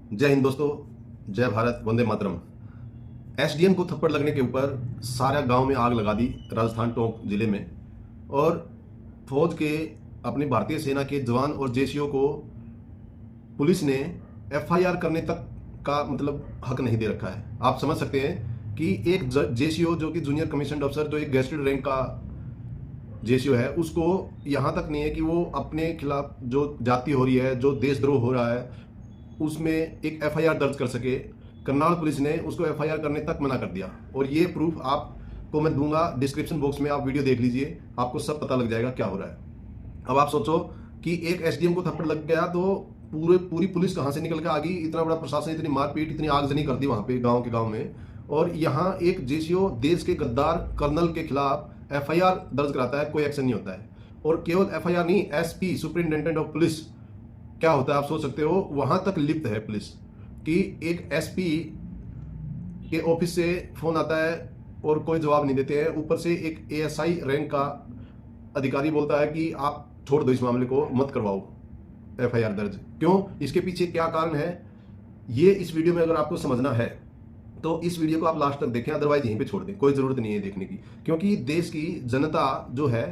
जय हिंद दोस्तों, जय भारत, वंदे मातरम। एसडीएम को थप्पड़ लगने के ऊपर सारा गांव में आग लगा दी राजस्थान टोंक जिले में। और फौज के अपनी भारतीय सेना के जवान और जेसीओ को पुलिस ने एफआईआर करने तक का मतलब हक नहीं दे रखा है। आप समझ सकते हैं कि एक जेसीओ जो कि जूनियर कमीशन अफसर, जो एक गेस्टेड रैंक का जेसीओ है, उसको यहाँ तक नहीं है कि वो अपने खिलाफ जो जाति हो रही है, जो देशद्रोह हो रहा है, उसमें एक एफआईआर दर्ज कर सके। करनाल पुलिस ने उसको एफआईआर करने तक मना कर दिया। और ये प्रूफ आपको मैं दूंगा डिस्क्रिप्शन बॉक्स में, आप वीडियो देख लीजिए, आपको सब पता लग जाएगा क्या हो रहा है। अब आप सोचो कि एक एसडीएम को थप्पड़ लग गया तो पूरी पुलिस कहां से निकल के आ गई। इतना बड़ा प्रशासन, इतनी मारपीट, इतनी आगजनी कर दी वहां पे गांव में। और यहाँ एक जेसीओ देश के गद्दार कर्नल के खिलाफ एफआईआर दर्ज कराता है, कोई एक्शन नहीं होता है। और केवल एफआईआर नहीं, एसपी सुपरिंटेंडेंट ऑफ पुलिस क्या होता है आप सोच सकते हो, वहां तक लिप्त है पुलिस कि एक एसपी के ऑफिस से फोन आता है और कोई जवाब नहीं देते हैं। ऊपर से एक एएसआई रैंक का अधिकारी बोलता है कि आप छोड़ दो इस मामले को, मत करवाओ एफआईआर दर्ज। क्यों, इसके पीछे क्या कारण है, ये इस वीडियो में अगर आपको समझना है तो इस वीडियो को आप लास्ट तक देखें, अदरवाइज यहीं पे छोड़ दें, कोई जरूरत नहीं है देखने की। क्योंकि देश की जनता जो है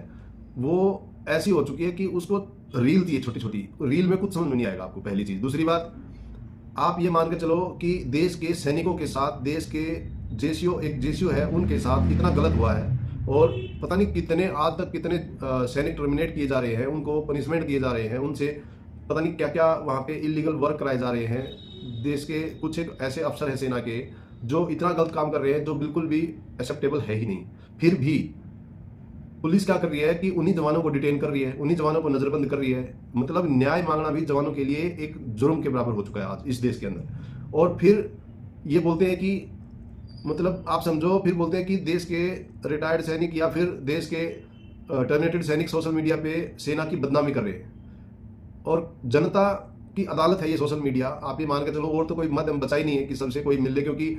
वो ऐसी हो चुकी है कि उसको रील चाहिए, छोटी छोटी रील में कुछ समझ में नहीं आएगा आपको, पहली चीज। दूसरी बात, आप ये मान के चलो कि देश के सैनिकों के साथ, देश के एक जेसीओ है, उनके साथ इतना गलत हुआ है। और पता नहीं कितने आज तक कितने सैनिक टर्मिनेट किए जा रहे हैं, उनको पनिशमेंट दिए जा रहे हैं, उनसे पता नहीं क्या क्या वहाँ पे इलीगल वर्क कराए जा रहे हैं। देश के कुछ एक ऐसे अफसर हैं सेना के जो इतना गलत काम कर रहे हैं जो बिल्कुल भी एक्सेप्टेबल है ही नहीं। फिर भी पुलिस क्या कर रही है कि उन्हीं जवानों को डिटेन कर रही है, उन्हीं जवानों को नजरबंद कर रही है। मतलब न्याय मांगना भी जवानों के लिए एक जुर्म के बराबर हो चुका है आज इस देश के अंदर। और फिर ये बोलते हैं कि मतलब आप समझो, फिर बोलते हैं कि देश के रिटायर्ड सैनिक या फिर देश के टर्मिनेटेड सैनिक सोशल मीडिया पे सेना की बदनामी कर रहे हैं। और जनता की अदालत है ये सोशल मीडिया, आप ये मान के चलो। और तो कोई माध्यम बचा ही नहीं है कि सबसे कोई मिल ले, क्योंकि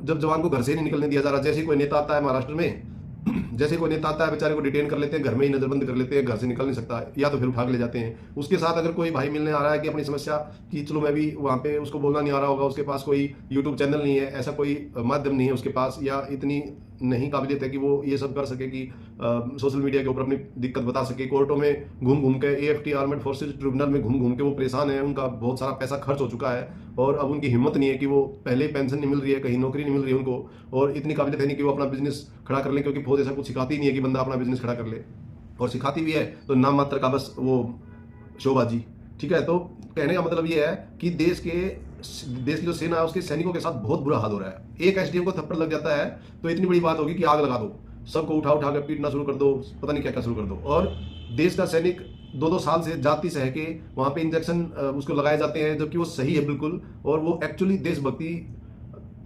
जब जवान को घर से नहीं निकलने दिया जा रहा, जैसे कोई नेता आता है महाराष्ट्र में, जैसे कोई नेता आता है बेचारे को डिटेन कर लेते हैं, घर में ही नजरबंद कर लेते हैं, घर से निकल नहीं सकता, या तो फिर उठा के ले जाते हैं। उसके साथ अगर कोई भाई मिलने आ रहा है कि अपनी समस्या कि चलो मैं भी वहाँ पे, उसको बोलना नहीं आ रहा होगा, उसके पास कोई यूट्यूब चैनल नहीं है, ऐसा कोई माध्यम नहीं है उसके पास, या इतनी नहीं काबिलियत है कि वो ये सब कर सके कि सोशल मीडिया के ऊपर अपनी दिक्कत बता सके। कोर्टों में घूम घूम के, एएफटी आर्मेड फोर्सेज ट्रिब्यूनल में घूम घूम के वो परेशान है, उनका बहुत सारा पैसा खर्च हो चुका है। और अब उनकी हिम्मत नहीं है कि वो, पहले पेंशन नहीं मिल रही है, कहीं नौकरी नहीं मिल रही है उनको, और इतनी काबिलियत है नहीं कि वो अपना बिजनेस खड़ा कर ले, क्योंकि फौज ऐसा कुछ सिखाती नहीं है कि बंदा अपना बिजनेस खड़ा कर ले। और सिखाती भी है तो नाम मात्र का, बस वो शोबाजी। ठीक है, तो कहने का मतलब ये है कि देश की जो सेना है उसके सैनिकों के साथ बहुत बुरा हाल हो रहा है। एक एसडीएम को थप्पड़ लग जाता है तो इतनी बड़ी बात होगी कि आग लगा दो, सबको उठा उठा कर पीटना शुरू कर दो, पता नहीं क्या क्या शुरू कर दो। और देश का सैनिक 2-2 साल से जाति सह के वहां पे इंजेक्शन उसको लगाए जाते हैं, जबकि वो सही है बिल्कुल, और वो एक्चुअली देशभक्ति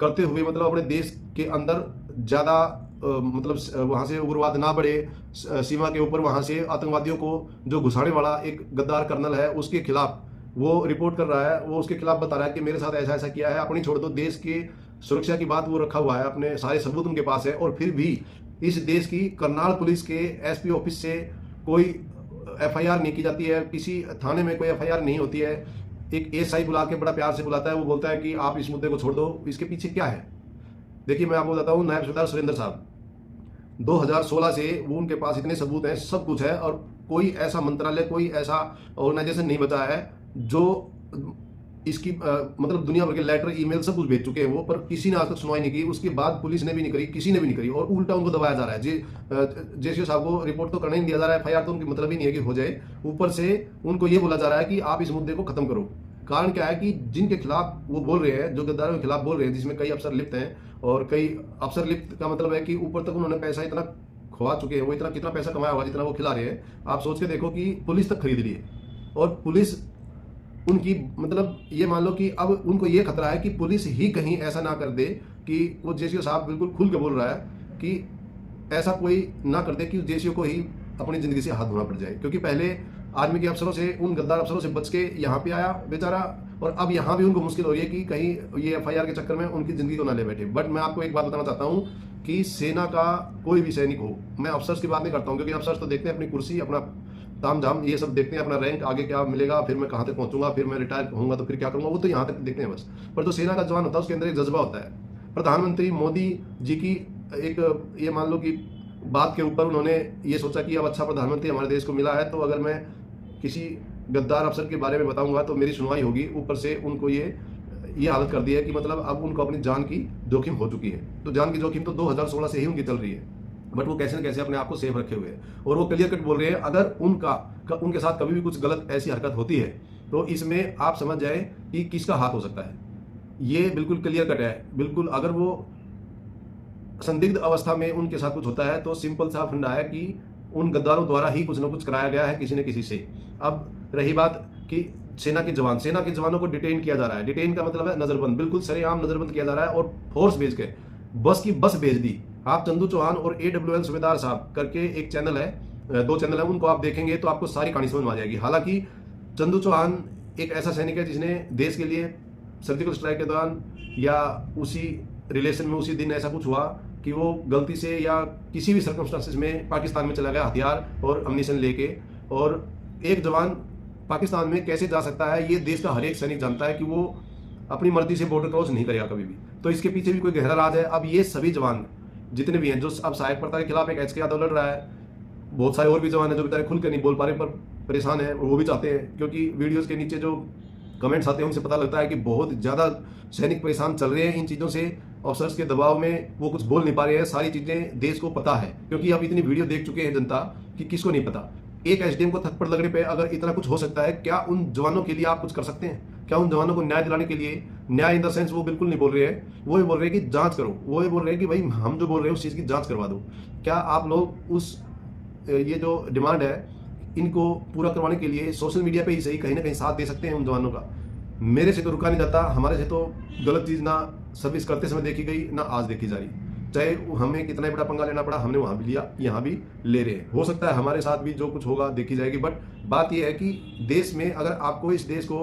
करते हुए, मतलब अपने देश के अंदर ज्यादा मतलब वहां से उग्रवाद ना बढ़े, सीमा के ऊपर वहां से आतंकवादियों को जो घुसाने वाला एक गद्दार कर्नल है उसके खिलाफ वो रिपोर्ट कर रहा है, वो उसके खिलाफ बता रहा है कि मेरे साथ ऐसा ऐसा किया है। अपनी छोड़ दो, देश की सुरक्षा की बात वो रखा हुआ है, अपने सारे सबूत उनके पास है। और फिर भी इस देश की करनाल पुलिस के एसपी ऑफिस से कोई एफआईआर नहीं की जाती है, किसी थाने में कोई एफआईआर नहीं होती है। एक एएसआई बुला के बड़ा प्यार से बुलाता है, वो बोलता है कि आप इस मुद्दे को छोड़ दो। इसके पीछे क्या है, देखिए मैं आपको बताता हूँ। नायब सूबेदार सुरेंद्र साहब 2016 से वो, उनके पास इतने सबूत हैं, सब कुछ है, और कोई ऐसा मंत्रालय, कोई ऐसा ऑर्गेनाइजेशन नहीं बचा है जो इसकी मतलब दुनिया भर के लेटर, ईमेल सब कुछ भेज चुके हैं वो, पर किसी ने आज तक सुनवाई नहीं की। उसके बाद पुलिस ने भी नहीं करी, किसी ने भी नहीं करी, और उल्टा उनको दबाया जा रहा है। जेसीओ साहब को रिपोर्ट तो करने नहीं दिया जा रहा है, एफआईआर तो उनकी मतलब ही नहीं है कि हो जाए। ऊपर से उनको ये बोला जा रहा है कि आप इस मुद्दे को खत्म करो। कारण क्या है कि जिनके खिलाफ वो बोल रहे हैं, जो गद्दारों के खिलाफ बोल रहे हैं, जिसमें कई अफसर लिप्त हैं, और कई अफसर लिप्त का मतलब है कि ऊपर तक उन्होंने पैसा इतना खुआ चुके हैं, वो इतना कितना पैसा कमाया होगा जितना वो खिला रहे हैं। आप सोच के देखो कि पुलिस तक खरीद ली है, और पुलिस उनकी, मतलब ये मान लो कि अब उनको ये खतरा है कि पुलिस ही कहीं ऐसा ना कर दे कि वो जेसीओ साहब बिल्कुल खुल के बोल रहा है कि ऐसा कोई ना कर दे कि जेसीओ को ही अपनी जिंदगी से हाथ धोना पड़ जाए। क्योंकि पहले आर्मी के अफसरों से, उन गद्दार अफसरों से बच के यहाँ पे आया बेचारा, और अब यहाँ भी उनको मुश्किल हो रही है कि कहीं ये एफआईआर के चक्कर में उनकी जिंदगी को ना ले बैठे। बट मैं आपको एक बात बताना चाहता हूँ कि सेना का कोई भी सैनिक हो, मैं अफसर्स की बात नहीं करता हूँ, क्योंकि अफसर्स तो देखते हैं अपनी कुर्सी, अपना ताम झाम ये सब देखते हैं, अपना रैंक आगे क्या मिलेगा, फिर मैं कहाँ तक पहुंचूंगा, फिर मैं रिटायर होऊंगा तो फिर क्या करूंगा, वो तो यहाँ तक देखते हैं बस। पर जो सेना का जवान होता है उसके अंदर एक जज्बा होता है। प्रधानमंत्री मोदी जी की एक ये मान लो कि बात के ऊपर उन्होंने ये सोचा कि अब अच्छा प्रधानमंत्री हमारे देश को मिला है, तो अगर मैं किसी गद्दार अफसर के बारे में बताऊंगा तो मेरी सुनवाई होगी। ऊपर से उनको ये हालत कर दी है कि मतलब अब उनको अपनी जान की जोखिम हो चुकी है। तो जान की जोखिम तो 2016 से ही उनकी चल रही है, बट वो कैसे न कैसे अपने आप को सेफ रखे हुए हैं। और वो क्लियर कट बोल रहे हैं, अगर उनके साथ कभी भी कुछ गलत ऐसी हरकत होती है तो इसमें आप समझ जाए कि किसका हाथ हो सकता है। ये बिल्कुल क्लियर कट है, बिल्कुल। अगर वो संदिग्ध अवस्था में उनके साथ कुछ होता है तो सिंपल सा फंडा है कि उन गद्दारों द्वारा ही कुछ ना कुछ कराया गया है किसी न किसी से। अब रही बात कि सेना के जवानों को डिटेन किया जा रहा है। डिटेन का मतलब है नजरबंद, बिल्कुल सरेआम नजरबंद किया जा रहा है और फोर्स भेज के बस की बस भेज दी। आप चंदू चौहान और AWL सूबेदार साहब करके एक चैनल है, 2 चैनल है, उनको आप देखेंगे तो आपको सारी कहानी समझ में आ जाएगी। हालांकि चंदू चौहान एक ऐसा सैनिक है जिसने देश के लिए सर्जिकल स्ट्राइक के दौरान या उसी रिलेशन में उसी दिन ऐसा कुछ हुआ कि वो गलती से या किसी भी सर्कमस्टांसिस में पाकिस्तान में चला गया हथियार और अम्यूनिशन लेके। और एक जवान पाकिस्तान में कैसे जा सकता है ये देश का हर एक सैनिक जानता है कि वो अपनी मर्जी से बॉर्डर क्रॉस नहीं करेगा कभी भी। तो इसके पीछे भी कोई गहरा राज है। अब ये सभी जवान जितने भी हैं, जो अब सहायक प्रता के खिलाफ एक HK यादव लड़ रहा है, बहुत सारे और भी जवान हैं जो बेचारे खुल कर नहीं बोल पा रहे पर परेशान है, और वो भी चाहते हैं, क्योंकि वीडियोस के नीचे जो कमेंट्स आते हैं उनसे पता लगता है कि बहुत ज़्यादा सैनिक परेशान चल रहे हैं इन चीज़ों से। ऑफिसर्स के दबाव में वो कुछ बोल नहीं पा रहे हैं। सारी चीज़ें देश को पता है, क्योंकि अब इतनी वीडियो देख चुके हैं जनता कि किसको नहीं पता। एक SDM को थप्पड़ लगने पे अगर इतना कुछ हो सकता है, क्या उन जवानों के लिए आप कुछ कर सकते हैं? क्या उन जवानों को न्याय दिलाने के लिए, न्याय इन द सेंस वो बिल्कुल नहीं बोल रहे हैं, वो ये बोल रहे हैं कि जांच करो, वो ये बोल रहे हैं कि भाई हम जो बोल रहे हैं उस चीज़ की जांच करवा दो। क्या आप लोग उस ये जो डिमांड है इनको पूरा करवाने के लिए सोशल मीडिया पे ही सही कहीं ना कहीं साथ दे सकते हैं उन जवानों का? मेरे से तो रुका नहीं जाता, हमारे से तो गलत चीज़ ना सर्विस करते समय देखी गई ना आज देखी जा रही। चाहे हमें कितना ही बड़ा पंगा लेना पड़ा, हमने वहाँ भी लिया, यहाँ भी ले रहे हैं। हो सकता है हमारे साथ भी जो कुछ होगा देखी जाएगी। बट बात यह है कि देश में अगर आपको इस देश को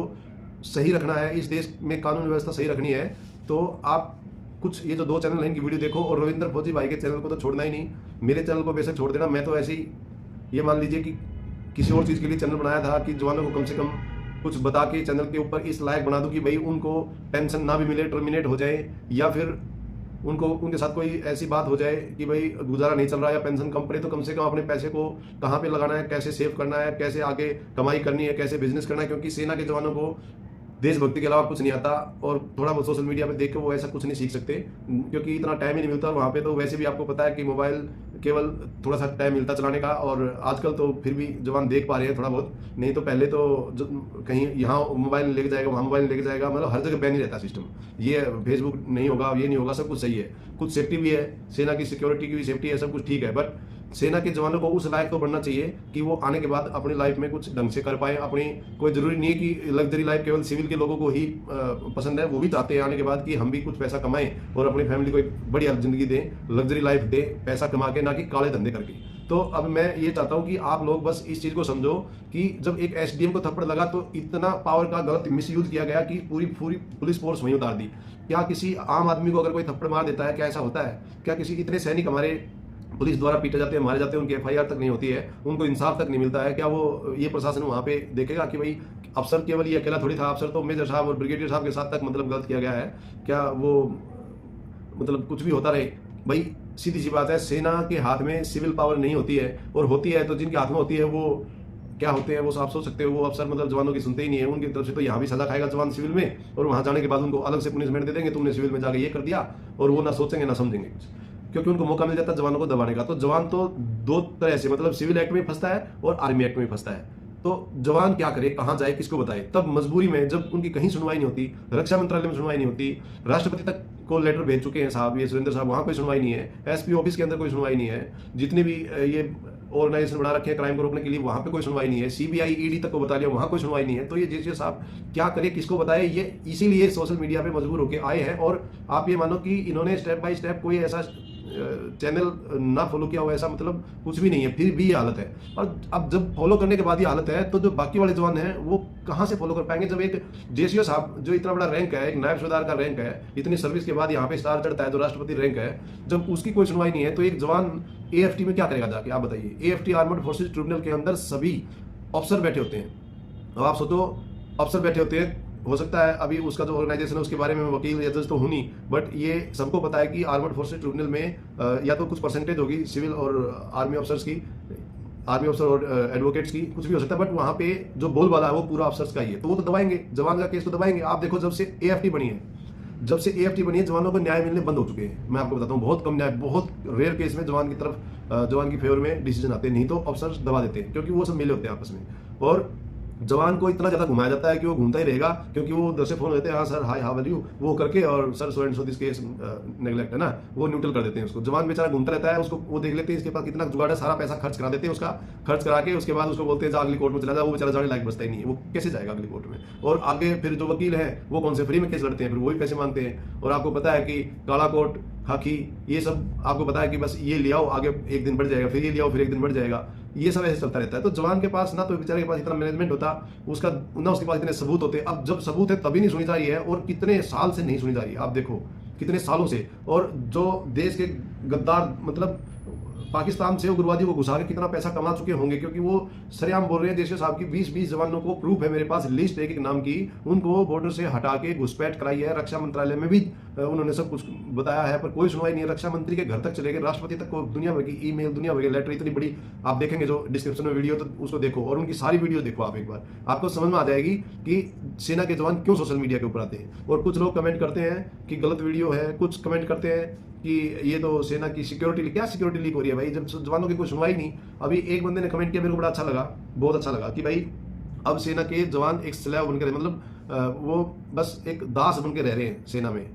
सही रखना है, इस देश में कानून व्यवस्था सही रखनी है, तो आप कुछ ये जो 2 चैनल हैं इनकी वीडियो देखो। और रविंद्र फौजी भाई के चैनल को तो छोड़ना ही नहीं, मेरे चैनल को बेशक छोड़ देना। मैं तो ऐसे ही ये मान लीजिए कि किसी और चीज़ के लिए चैनल बनाया था कि जवानों को कम से कम कुछ बता के चैनल के ऊपर इस लायक बना दूं कि भाई उनको पेंशन ना भी मिले, टर्मिनेट हो जाए, या फिर उनको उनके साथ कोई ऐसी बात हो जाए कि भाई गुजारा नहीं चल रहा या पेंशन कम पड़े, तो कम से कम अपने पैसे को कहाँ पे लगाना है, कैसे सेव करना है, कैसे आगे कमाई करनी है, कैसे बिजनेस करना है। क्योंकि सेना के जवानों को देशभक्ति के अलावा कुछ नहीं आता, और थोड़ा बहुत सोशल मीडिया पे देख के वो ऐसा कुछ नहीं सीख सकते, क्योंकि इतना टाइम ही नहीं मिलता। वहाँ पे तो वैसे भी आपको पता है कि मोबाइल केवल थोड़ा सा टाइम मिलता चलाने का, और आजकल तो फिर भी जवान देख पा रहे हैं थोड़ा बहुत, नहीं तो पहले तो कहीं यहाँ मोबाइल लेके जाएगा, वहाँ मोबाइल लेके जाएगा, मतलब हर जगह बैन ही रहता सिस्टम। ये फेसबुक नहीं होगा, ये नहीं होगा, सब कुछ सही है। कुछ सेफ्टी भी है, सेना की सिक्योरिटी की भी सेफ्टी है, सब कुछ ठीक है। बट सेना के जवानों को उस लायक तो बनना चाहिए कि वो आने के बाद अपनी लाइफ में कुछ ढंग से कर पाए। अपनी कोई जरूरी नहीं है कि लग्जरी लाइफ केवल सिविल के लोगों को ही पसंद है, वो भी चाहते हैं आने के बाद कि हम भी कुछ पैसा कमाएं और अपनी फैमिली को एक बढ़िया जिंदगी दें, लग्जरी लाइफ दें, पैसा कमा के, ना कि काले धंधे करके। तो अब मैं ये चाहता हूं कि आप लोग बस इस चीज को समझो कि जब एक SDM को थप्पड़ लगा तो इतना पावर का गलत मिसयूज किया गया कि पूरी पुलिस फोर्स वहीं उतार दी। क्या किसी आम आदमी को अगर कोई थप्पड़ मार देता है, क्या ऐसा होता है? क्या किसी इतने सैनिक हमारे पुलिस द्वारा पीटे जाते हैं, मारे जाते हैं, उनकी FIR तक नहीं होती है, उनको इंसाफ तक नहीं मिलता है? क्या वो ये प्रशासन वहाँ पे देखेगा कि भाई अफसर केवल ये अकेला थोड़ी था, अफसर तो मेजर साहब और ब्रिगेडियर साहब के साथ तक मतलब गलत किया गया है? क्या वो मतलब कुछ भी होता रहे? भाई सीधी सी बात है, सेना के हाथ में सिविल पावर नहीं होती है, और होती है तो जिनके हाथ में होती है वो क्या होते हैं वो आप सोच सकते हो। वो अफसर मतलब जवानों की सुनते ही नहीं है, उनकी तरफ से तो यहाँ भी सजा खाएगा जवान सिविल में, और वहाँ जाने के बाद उनको अलग से पनिशमेंट दे देंगे, तुमने सिविल में जाके ये कर दिया, और वो ना सोचेंगे ना समझेंगे कुछ, क्योंकि उनको मौका मिल जाता है जवानों को दबाने का। तो जवान तो 2 तरह से, मतलब सिविल एक्ट में फंसता है और आर्मी एक्ट में फंसता है। तो जवान क्या करे, कहाँ जाए, किसको बताए? तब मजबूरी में जब उनकी कहीं सुनवाई नहीं होती, रक्षा मंत्रालय में सुनवाई नहीं होती, राष्ट्रपति तक को लेटर भेज चुके हैं साहब ये सुरेंद्र साहब, वहाँ कोई सुनवाई नहीं है, SP ऑफिस के अंदर कोई सुनवाई नहीं है, जितने भी ये ऑर्गेनाइजेशन बना रखे हैं क्राइम को रोकने के लिए, वहाँ पे कोई सुनवाई नहीं है, CBI ED तक को बता लिया, वहाँ कोई सुनवाई नहीं है। तो ये JC साहब क्या करे, किसको बताए? ये इसीलिए सोशल मीडिया पे मजबूर होकर आए हैं। और आप ये मानो कि इन्होंने स्टेप बाय स्टेप कोई ऐसा चैनल ना फॉलो किया हो, ऐसा मतलब कुछ भी नहीं है, फिर भी ये हालत है। और अब जब फॉलो करने के बाद ये हालत है, तो जो बाकी वाले जवान हैं वो कहाँ से फॉलो कर पाएंगे? जब एक JCO साहब जो इतना बड़ा रैंक है, एक नायब सूबेदार का रैंक है, इतनी सर्विस के बाद यहाँ पे स्टार चढ़ता है जो राष्ट्रपति रैंक है, जब उसकी कोई सुनवाई नहीं है, तो एक जवान AFT में क्या करेगा जाके? आप बताइए। AFT आर्मर्ड फोर्सेज ट्रिब्यूनल के अंदर सभी अफसर बैठे होते हैं। अब आप सोचो, अफसर बैठे होते हैं, हो सकता है अभी उसका जो ऑर्गेनाइजेशन है उसके बारे में वकील या जज तो हूँ नहीं, बट ये सबको पता है कि आर्मड फोर्सेस ट्रिब्यूनल में या तो कुछ परसेंटेज होगी सिविल और आर्मी अफसर्स की, आर्मी अफसर और एडवोकेट्स की, कुछ भी हो सकता है, बट वहाँ पे जो बोलबाला है वो पूरा अफसर्स का ही है, तो वो तो दबाएंगे, जवान का केस तो दबाएंगे। आप देखो जब से एएफटी बनी है, जब से एएफटी बनी है, जवानों को न्याय मिलने बंद हो चुके हैं। मैं आपको बताता हूँ, बहुत कम न्याय, बहुत रेयर केस में जवान की तरफ, जवान की फेवर में डिसीजन आते हैं, नहीं तो अफसर दबा देते हैं, क्योंकि वो सब मिले होते हैं आपस में। और जवान को इतना ज्यादा घुमाया जाता है कि वो घूमता ही रहेगा, क्योंकि वो उधर से फोन देते हैं, हाँ sir, hi how are you, वो करके, और sir so and so this case neglect है ना, वो न्यूट्रल कर देते हैं उसको। जवान बेचारा घूमता रहता है, उसको वो देख लेते हैं इसके पास कितना जुगाड़ है, सारा पैसा खर्च करा देते हैं उसका, खर्च करा के उसके बाद उसको बोलते हैं जा अगली कोर्ट में चला जाओ, वो बेचारा जाने लायक बचता ही नहीं है, वो कैसे जाएगा अगली कोर्ट में। और आगे फिर जो वकील है वो कौन से फ्री में केस लड़ते हैं, फिर वही पैसे मांगते हैं। और आपको पता है कि काला कोट, खाकी, ये सब आपको पता है कि बस ये ले आओ, आगे एक दिन बढ़ जाएगा, फिर ये ले आओ, फिर एक दिन बढ़ जाएगा, ये सब ऐसे चलता रहता है। तो जवान के पास ना तो बेचारे के पास इतना मैनेजमेंट होता, उसका ना उसके पास इतने सबूत होते। अब जब सबूत है तभी नहीं सुनी जा रही है, और कितने साल से नहीं सुनी जा रही है, आप देखो कितने सालों से। और जो देश के गद्दार, मतलब पाकिस्तान से उग्रवादी को घुसा के कितना पैसा कमा चुके होंगे, क्योंकि वो सरेआम बोल रहे हैं जैसे साहब की 20-20 जवानों को प्रूफ है मेरे पास, लिस्ट एक एक नाम की, उनको बॉर्डर से हटा के घुसपैठ कराई है। रक्षा मंत्रालय में भी उन्होंने सब कुछ बताया है, पर कोई सुनवाई नहीं है। रक्षा मंत्री के घर तक चले गए, राष्ट्रपति तक को दुनिया भर की ईमेल, दुनिया भर की लेटर, इतनी बड़ी आप देखेंगे जो डिस्क्रिप्शन में वीडियो, तो उसको देखो और उनकी सारी वीडियो देखो आप एक बार, आपको समझ में आ जाएगी कि सेना के जवान क्यों सोशल मीडिया के ऊपर आते हैं। और कुछ लोग कमेंट करते हैं कि गलत वीडियो है, कुछ कमेंट करते हैं कि ये तो सेना की सिक्योरिटी, क्या सिक्योरिटी लीक हो रही है भाई, जब जवानों की कोई सुनवाई नहीं। अभी एक बंदे ने कमेंट किया, मेरे को बड़ा अच्छा लगा, बहुत अच्छा लगा, कि भाई अब सेना के जवान एक स्लेव बनकर, मतलब वो बस एक दास बनकर रह रहे हैं सेना में।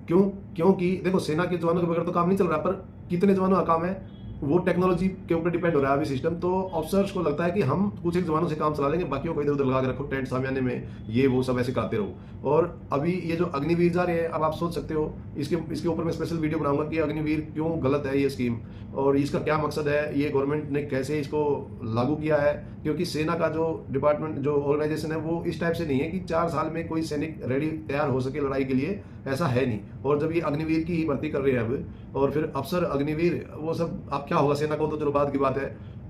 क्यों? क्योंकि देखो सेना के जवानों के बगैर तो काम नहीं चल रहा, पर कितने जवानों का काम है वो टेक्नोलॉजी के ऊपर डिपेंड हो रहा है अभी सिस्टम। तो ऑफिसर्स को लगता है कि हम कुछ एक जवानों से काम चला लेंगे, बाकियों को इधर उधर लगा के रखो, टेंट सामने में ये वो सब ऐसे करते रहो। और अभी ये जो अग्निवीर जा रहे हैं, अब आप सोच सकते हो, इसके ऊपर मैं स्पेशल वीडियो बनाऊंगा कि अग्निवीर क्यों गलत है ये स्कीम, और इसका क्या मकसद है, ये गवर्नमेंट ने कैसे इसको लागू किया है। क्योंकि सेना का जो डिपार्टमेंट, जो ऑर्गेनाइजेशन है, वो इस टाइप से नहीं है कि 4 साल में कोई सैनिक रेडी तैयार हो सके लड़ाई के लिए, ऐसा है नहीं। और जब ये अग्निवीर की भर्ती कर रहे हैं अब, और फिर अफसर अग्निवीर, वो सब अब क्या होगा सेना को तो चलो बाद की बात है,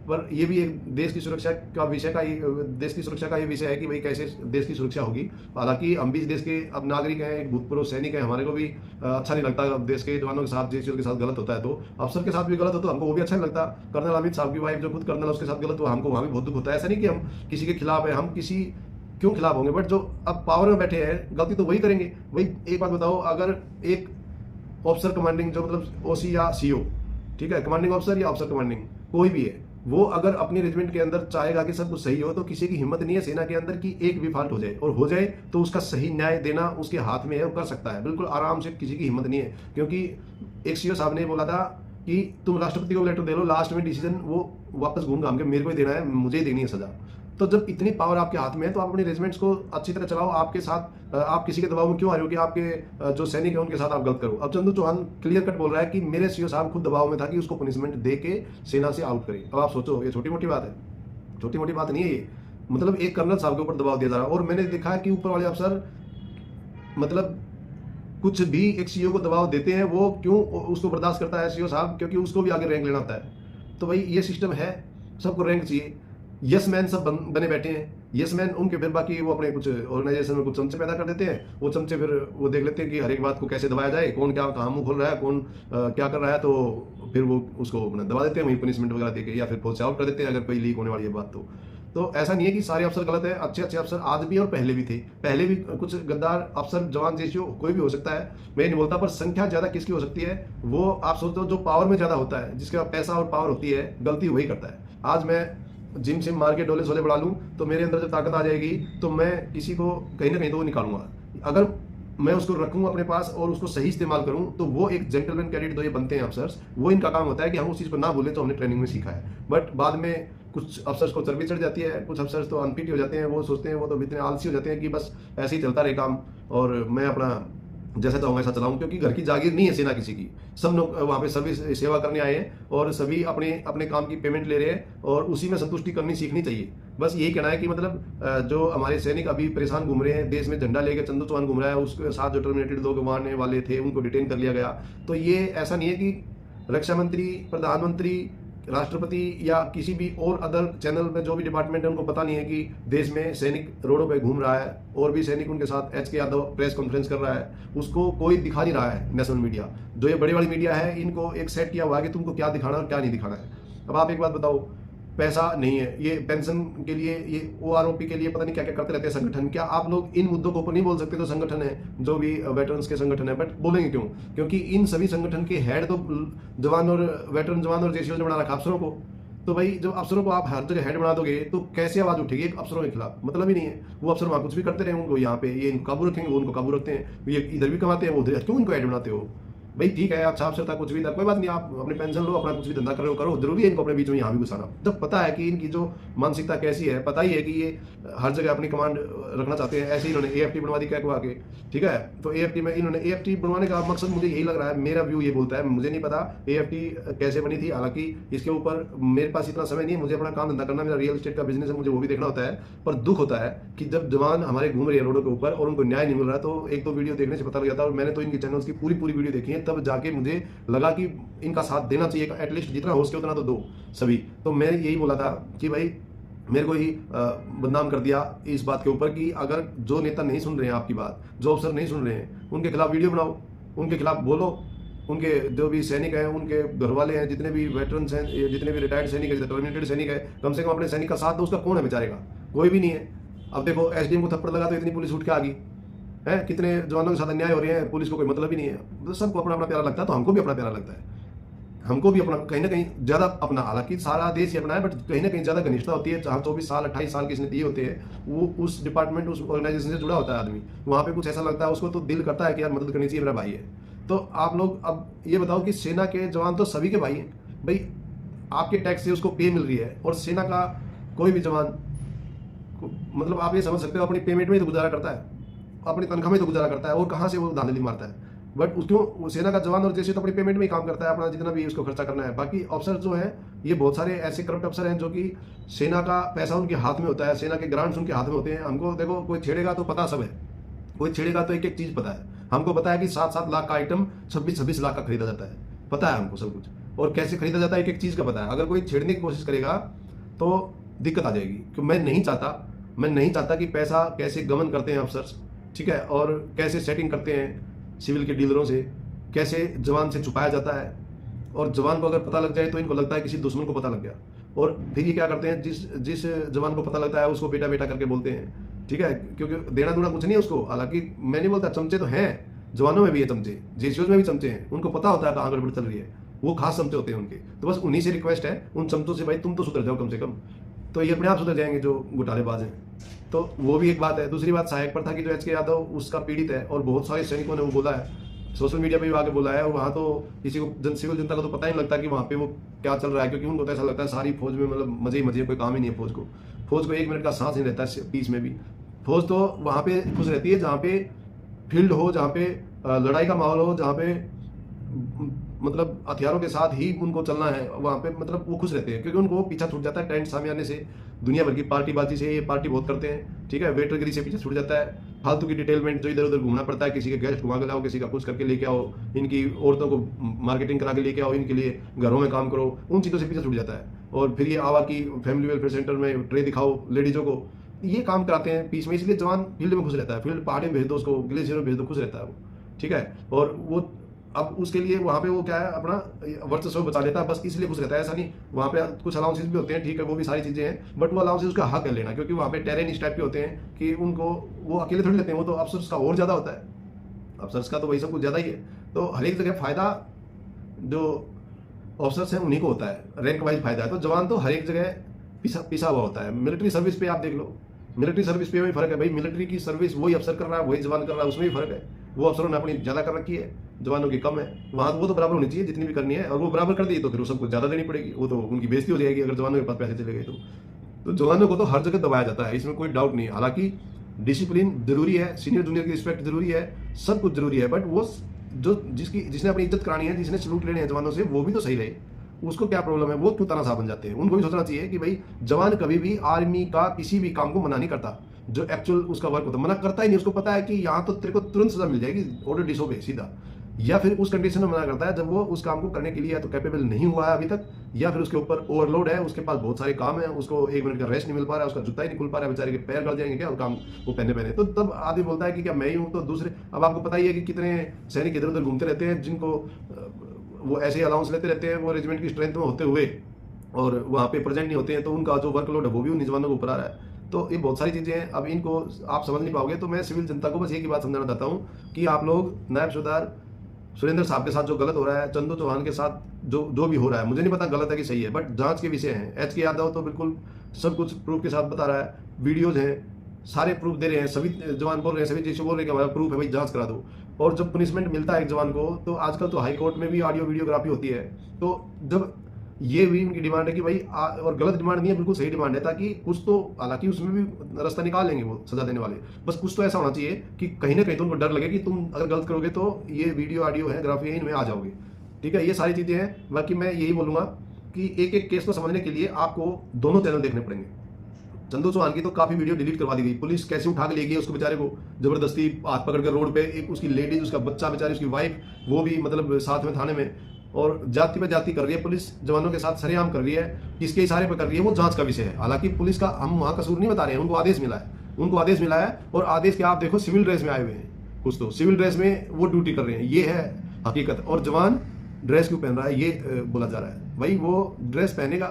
पर ये भी एक देश की सुरक्षा का विषय का, देश की सुरक्षा का ये विषय है कि भाई कैसे देश की सुरक्षा होगी। हालांकि हम भी देश के अब नागरिक हैं, एक भूतपूर्व सैनिक हैं, हमारे को भी अच्छा नहीं लगता देश के जवानों के साथ, देश के साथ गलत होता है, तो अफसर के साथ भी गलत हो तो हमको वो भी अच्छा नहीं लगता। कर्नल अमित साहब की वाइफ जो खुद कर्नल, उसके साथ गलत हुआ, हमको वहाँ भी बहुत दुख होता है। ऐसा नहीं कि हम किसी के खिलाफ है, हम किसी क्यों खिलाफ होंगे, बट जो अब पावर में बैठे हैं गलती तो वही करेंगे। वही एक बात बताओ, अगर एक ऑफिसर कमांडिंग, जो मतलब ओसी या सीओ, ठीक है, कमांडिंग ऑफिसर या ऑफिसर कमांडिंग, कोई भी है, वो अगर अपनी रेजिमेंट के अंदर चाहेगा कि सब कुछ सही हो, तो किसी की हिम्मत नहीं है सेना के अंदर कि एक भी फॉल्ट हो जाए, और हो जाए तो उसका सही न्याय देना उसके हाथ में है, वो कर सकता है बिल्कुल आराम से, किसी की हिम्मत नहीं है। क्योंकि एक सीओ साहब ने बोला था कि तुम राष्ट्रपति को लेटर दे लो, लास्ट में डिसीजन वो वापस घूम घाम के मेरे को ही देना है, मुझे ही देनी है सजा। तो जब इतनी पावर आपके हाथ में है, तो आप अपने रेजिमेंट्स को अच्छी तरह चलाओ। आपके साथ आप किसी के दबाव में क्यों आ रहे हो कि आपके जो सैनिक है उनके साथ आप गलत करो। अब चंदू चौहान क्लियर कट बोल रहा है कि मेरे सीओ साहब खुद दबाव में था कि उसको पनिशमेंट दे के सेना से आउट करे। अब आप सोचो, ये छोटी मोटी बात है, छोटी मोटी बात नहीं है ये, मतलब एक कर्नल साहब के ऊपर दबाव दिया जा रहा है। और मैंने देखा है कि ऊपर वाले अफसर मतलब कुछ भी एक सीओ को दबाव देते हैं, वो क्यों उसको बर्दाश्त करता है सीओ साहब, क्योंकि उसको भी आगे रैंक लेना होता है। तो भाई ये सिस्टम है, सबको रैंक चाहिए। यस मैन सब बने बैठे हैं, यस मैन उनके, फिर बाकी वो अपने कुछ ऑर्गेनाइजेशन में कुछ चमचे पैदा कर देते हैं, वो चमचे फिर वो देख लेते हैं कि हर एक बात को कैसे दबाया जाए, कौन क्या कहाँ मुंह खोल रहा है, कौन क्या कर रहा है, तो फिर वो उसको दबा देते हैं, वहीं पनिशमेंट वगैरह देके, या फिर फौज से आउट कर देते हैं अगर कोई लीक होने वाली है बात। तो ऐसा नहीं है कि सारे अफसर गलत है, अच्छे अच्छे अफसर आज भी और पहले भी थे, पहले भी कुछ गद्दार अफसर जवान जैसे कोई भी हो सकता है, मैं नहीं बोलता, पर संख्या ज्यादा किसकी हो सकती है, वो आप सोचते हो जो पावर में ज्यादा होता है, जिसके पास पैसा और पावर होती है, गलती वही करता है। आज मैं जिम सिम मार के डोले सोले बढ़ा लूँ, तो मेरे अंदर जब ताकत आ जाएगी, तो मैं किसी को कहीं ना कहीं तो वो निकालूंगा। अगर मैं उसको रखूँ अपने पास और उसको सही इस्तेमाल करूँ, तो वो एक जेंटलमैन कैडेट जो ये बनते हैं अफसर्स, वो इनका काम होता है कि हम उस चीज़ को ना भूलें, तो हमने ट्रेनिंग में सीखा है। बट बाद में कुछ अफसर्स को चर्बी चढ़ जाती है, कुछ अफसर्स तो अनफिट हो जाते हैं, वो सोचते हैं, वो तो इतने आलसी हो जाते हैं कि बस ऐसे ही चलता रहे काम, और मैं अपना जैसा चाहूँगा ऐसा चलाऊँ। क्योंकि घर की जागीर नहीं है सेना किसी की, सब लोग वहाँ पे सर्विस सेवा करने आए हैं, और सभी अपने अपने काम की पेमेंट ले रहे हैं, और उसी में संतुष्टि करनी सीखनी चाहिए। बस यही कहना है कि मतलब जो हमारे सैनिक अभी परेशान घूम रहे हैं, देश में झंडा लेकर चंदू चौहान घूम रहा है, उसके साथ जो टर्मिनेटेड लोग मारने वाले थे उनको डिटेन कर लिया गया। तो ये ऐसा नहीं है कि रक्षा मंत्री, प्रधानमंत्री, राष्ट्रपति या किसी भी और अदर चैनल में जो भी डिपार्टमेंट है उनको पता नहीं है कि देश में सैनिक रोडों पे घूम रहा है और भी सैनिक उनके साथ एच के यादव प्रेस कॉन्फ्रेंस कर रहा है, उसको कोई दिखा नहीं रहा है। नेशनल मीडिया, जो ये बड़ी बड़ी मीडिया है, इनको एक सेट किया हुआ है कि तुमको क्या दिखाना और क्या नहीं दिखाना है। अब आप एक बात बताओ, पैसा नहीं है, ये पेंशन के लिए, ये OROP के लिए पता नहीं क्या क्या करते रहते हैं संगठन। क्या आप लोग इन मुद्दों को ऊपर नहीं बोल सकते? तो संगठन है, जो भी वेटरन्स के संगठन है, बट बोलेंगे क्यों? क्योंकि इन सभी संगठन के हेड तो जवान और वेटरन जवान और जेसीओ ने बना रखा अफसरों को। तो भाई जब अफसरों को आप हर जगह हेड बना दोगे तो कैसे आवाज उठेगी एक अफसरों के खिलाफ? मतलब ही नहीं है। वो अफसर वहां कुछ भी करते रहे, उनको यहाँ पे ये इनको काबू रखेंगे, वो उनको काबू रखते हैं, ये इधर भी कमाते हैं, वो उधर, क्यों इनको हेड बनाते हो? भाई ठीक है, अच्छा अफसर था, कुछ भी था, कोई बात नहीं, आप अपने पेंशन लो, अपना कुछ भी धंधा करो, जरूरी है इनको अपने बीच में यहाँ भी घुसाना? जब पता है कि इनकी जो मानसिकता कैसी है, पता ही है कि ये हर जगह अपनी कमांड रखना चाहते हैं। ऐसे ही इन्होंने AFT बनवा दी कहवा के, ठीक है। तो AFT में इन्होंने AFT बनवाने का मकसद मुझे यही लग रहा है, मेरा व्यू ये बोलता है, मुझे नहीं पता AFT कैसे बनी थी, हालांकि इसके ऊपर मेरे पास इतना समय नहीं है, मुझे अपना काम धंधा करना, मेरा रियल एस्टेट का बिजनेस है, मुझे वो भी देखना होता है। पर दुख होता है कि जब जवान हमारे घूम रहे हैं रोडों के ऊपर और उनको न्याय नहीं मिल रहा, तो एक दो वीडियो देखने से पता लग जाता है। और मैंने तो इनके चैनल्स की पूरी वीडियो देखी है, तब जाके मुझे लगा कि इनका साथ देना चाहिए, एटलीस्ट जितना हो सके उतना तो दो सभी। तो मैं यही बोला था कि भाई मेरे को ही बदनाम कर दिया इस बात के ऊपर कि अगर जो नेता नहीं सुन रहे हैं आपकी बात, जो अफसर नहीं सुन रहे हैं, उनके खिलाफ वीडियो बनाओ, उनके खिलाफ बोलो, उनके जो भी सैनिक हैं, उनके घर वाले हैं, जितने भी वेटरन्स हैं, जितने भी रिटायर्ड सैनिक है, टर्मिनेटेड सैनिक है, कम से कम अपने सैनिक का साथ दो। उसका कौन है बेचारे का? कोई भी नहीं है। अब देखो SDM को थप्पड़ लगा तो इतनी पुलिस उठ के आ गई है, कितने जवानों के साथ अन्याय हो रहे हैं, पुलिस को कोई मतलब ही नहीं है। तो सबको अपना अपना प्यारा लगता है, तो हमको भी अपना प्यारा लगता है, हमको भी अपना कहीं ना कहीं ज्यादा अपना, हालांकि सारा देश ही अपना है, बट कहीं ना कहीं ज्यादा घनिष्ठता होती है। जहाँ 24 साल 28 साल के इसने दिए होते हैं, वो उस डिपार्टमेंट, उस ऑर्गेनाइजेशन से जुड़ा होता है आदमी, वहाँ पे कुछ ऐसा लगता है उसको, तो दिल करता है कि यार मदद करनी चाहिए, मेरा भाई है। तो आप लोग अब ये बताओ कि सेना के जवान तो सभी के भाई हैं भाई, आपके टैक्स से उसको पे मिल रही है, और सेना का कोई भी जवान मतलब आप ये समझ सकते हो अपनी पेमेंट में ही तो गुजारा करता है, अपनी तनख्वाह में तो गुजारा करता है, और कहाँ से वो धांधली मारता है? बट उसको सेना का जवान और जैसे तो अपनी पेमेंट में ही काम करता है, अपना जितना भी उसको खर्चा करना है। बाकी अफसर जो है, ये बहुत सारे ऐसे करप्ट अफसर हैं जो कि सेना का पैसा उनके हाथ में होता है, सेना के ग्रांट्स उनके हाथ में होते हैं। हमको देखो, कोई छेड़ेगा तो पता सब है, कोई छेड़ेगा तो एक एक चीज पता है। हमको पता है कि 7-7 लाख का आइटम 26-26 लाख का खरीदा जाता है, पता है हमको सब कुछ, और कैसे खरीदा जाता है एक एक चीज का पता है। अगर कोई छेड़ने की कोशिश करेगा तो दिक्कत आ जाएगी, क्योंकि मैं नहीं चाहता कि पैसा कैसे गमन करते हैं अफसर, ठीक है, और कैसे सेटिंग करते हैं सिविल के डीलरों से, कैसे जवान से छुपाया जाता है। और जवान को अगर पता लग जाए तो इनको लगता है किसी दुश्मन को पता लग गया, और फिर ये क्या करते हैं, जिस जवान को पता लगता है उसको बेटा बेटा करके बोलते हैं, ठीक है, क्योंकि देना दूना कुछ नहीं है उसको। हालांकि मैं नहीं बोलता, चमचे तो हैं जवानों में भी है, चमचे जेसीओज में भी चमचे हैं, उनको पता होता है कहाँ गड़बड़ चल रही है, वो खास चमचे होते हैं उनके। तो बस उन्हीं से रिक्वेस्ट है, उन चमचों से, भाई तुम तो सुधर जाओ कम से कम, तो ये अपने आप सुधर जाएंगे जो घोटालेबाज हैं। तो वो भी एक बात है। दूसरी बात सहायक पर था कि जो HK यादव उसका पीड़ित है, और बहुत सारे सैनिकों ने वो बोला है, सोशल मीडिया पे भी आके बोला है, और वहाँ तो किसी को सिविल जनता को तो पता ही नहीं लगता कि वहाँ पे वो क्या चल रहा है, क्योंकि उनको तो ऐसा लगता है सारी फौज में मतलब मजे ही मजे, कोई काम ही नहीं है फौज को 1 मिनट का सांस नहीं रहता है पीस में भी। फौज तो वहाँ पे खुश रहती है जहाँ पे फील्ड हो, जहाँ पे लड़ाई का माहौल हो, जहाँ पे मतलब हथियारों के साथ ही उनको चलना है, वहाँ पे मतलब वो खुश रहते हैं, क्योंकि उनको पीछा छूट जाता है टेंट सामने से, दुनिया भर की पार्टीबाजी से, ये पार्टी बहुत करते हैं, ठीक है, वेटरगिरी से पीछा छूट जाता है, फालतू की डिटेलमेंट जो इधर उधर घूमना पड़ता है, किसी के गेस्ट घुमा के लाओ, किसी का कुछ करके लेके आओ, इनकी औरतों को मार्केटिंग करा के लेके आओ, इनके लिए घरों में काम करो, उन चीज़ों से पीछा छूट जाता है। और फिर ये आवा की फैमिली वेलफेयर सेंटर में ट्रे दिखाओ लेडीजों को, ये काम कराते हैं पीस में, इसलिए जवान फील्ड में खुश रहता है, फील्ड पहाड़ी में भेज दो उसको, ग्लेशियर में भेज दो, खुश रहता है वो, ठीक है। और वो अब उसके लिए वहाँ पे वो क्या है, अपना वर्चस्व बचा लेता है, बस इसलिए खुश रहता है। ऐसा नहीं, वहाँ पे कुछ अलाउंसेस भी होते हैं, ठीक है, वो भी सारी चीज़ें हैं, बट वो अलाउंसेस उसका हक है लेना, क्योंकि वहाँ पे टेरेन इस टाइप के होते हैं कि उनको वो अकेले थोड़ी लेते हैं, वो तो अफसर्स का और ज़्यादा होता है, अफसर्स का तो वही सब कुछ ज़्यादा ही है। तो हर एक जगह फ़ायदा जो अफसर्स हैं उन्हीं को होता है, रैंक वाइज फायदा है। तो जवान तो हर एक जगह पिसा हुआ होता है। मिलिट्री सर्विस पे आप देख लो, मिलिट्री सर्विस पे भी फर्क है भाई, मिलिट्री की सर्विस वही अफसर कर रहा है, वही जवान कर रहा है, उसमें भी फर्क है। वो अफसरों ने अपनी ज़्यादा कर रखी है, जवानों की कम है, वहाँ वो तो बराबर होनी चाहिए जितनी भी करनी है, और वो बराबर कर दी तो फिर वो सबको ज़्यादा देनी पड़ेगी, वो तो उनकी बेइज्जती हो जाएगी अगर जवानों के पास पैसे चले गए तो जवानों को तो हर जगह दबाया जाता है, इसमें कोई डाउट नहीं है। हालांकि डिसिप्लिन जरूरी है, सीनियर जूनियर की रिस्पेक्ट जरूरी है, सब कुछ जरूरी है, बट वो जो जिसने अपनी इज्जत करानी है, जिसने सलूट लेने हैं जवानों से, वो भी तो सही रहे, उसको क्या प्रॉब्लम है, वो क्यों तानाशाह बन जाते हैं। उनको भी सोचना चाहिए कि भाई जवान कभी भी आर्मी का किसी भी काम को मना नहीं करता, जो एक्चुअल उसका वर्क होता है मना करता ही नहीं, उसको पता है कि यहाँ तो तेरे को तुरंत सजा मिल जाएगी, ऑर्डर डिसोबे सीधा, या फिर उस कंडीशन में मना करता है जब वो उस काम को करने के लिए या तो कैपेबल नहीं हुआ है अभी तक, या फिर उसके ऊपर ओवरलोड है, उसके पास बहुत सारे काम है, उसको 1 मिनट का रेस्ट नहीं मिल पा रहा है, उसका जूता ही नहीं खुल पा रहा है, बेचारे के पैर गड़ जाएंगे क्या वो काम वो पहने। तो तब आदमी बोलता है कि क्या मैं ही हूँ तो दूसरे। अब आपको पता ही है कि कितने सैनिक इधर उधर घूमते रहते हैं जिनको वो ऐसे अलाउंस लेते रहते हैं, वो रेजिमेंट की स्ट्रेंथ में होते हुए और वहाँ पे प्रेजेंट नहीं होते हैं, तो उनका जो वर्कलोड है वो भी उन जवानों के ऊपर आ रहा है। तो ये बहुत सारी चीज़ें हैं, अब इनको आप समझ नहीं पाओगे। तो मैं सिविल जनता को बस एक ही बात समझाना चाहता हूँ कि आप लोग नायब सूबेदार सुरेंद्र साहब के साथ जो गलत हो रहा है, चंदू चौहान के साथ जो भी हो रहा है, मुझे नहीं पता गलत है कि सही है, बट जांच के विषय हैं। एच.के. यादव तो बिल्कुल सब कुछ प्रूफ के साथ बता रहा है, वीडियोज हैं, सारे प्रूफ दे रहे हैं, सभी जवान बोल रहे हैं, सभी चीज़ बोल रहे हैं कि हमारा प्रूफ है भाई, जांच करा दो। और जब पनिशमेंट मिलता है एक जवान को, तो आजकल तो हाई कोर्ट में भी ऑडियो वीडियोग्राफी होती है। तो जब ये भी इनकी डिमांड है कि भाई और गलत डिमांड नहीं है, बिल्कुल सही डिमांड है, ताकि कुछ तो, हालांकि उसमें भी रास्ता निकाल लेंगे वो सजा देने वाले, बस कुछ तो ऐसा होना चाहिए कि कहीं ना कहीं तुमको डर लगे कि तुम अगर गलत करोगे तो ये वीडियो ऑडियो है, ग्राफी है, इनमें आ जाओगे। ठीक है, ये सारी चीज़ें हैं। बाकी मैं यही बोलूँगा कि एक एक केस को समझने के लिए आपको दोनों चैनल देखने पड़ेंगे। चंदू चौहान की तो काफ़ी वीडियो डिलीट करवा दी गई, पुलिस कैसे उठा के ले गई उसको, बेचारे को जबरदस्ती हाथ पकड़ कर रोड पे, एक उसकी लेडीज, उसका बच्चा, बेचारी उसकी वाइफ, वो भी मतलब साथ में थाने में, और जाति पे जाति कर रही है पुलिस, जवानों के साथ सरेआम कर रही है, किसके इशारे पर कर रही है वो जांच का विषय है। हालांकि पुलिस का हम वहाँ कसूर नहीं बता रहे हैं, उनको आदेश मिला है, और आदेश के आप देखो सिविल ड्रेस में आए हुए हैं, कुछ तो सिविल ड्रेस में वो ड्यूटी कर रहे हैं, ये है हकीकत। और जवान ड्रेस क्यों पहन रहा है ये बोला जा रहा है, भाई वो ड्रेस पहनेगा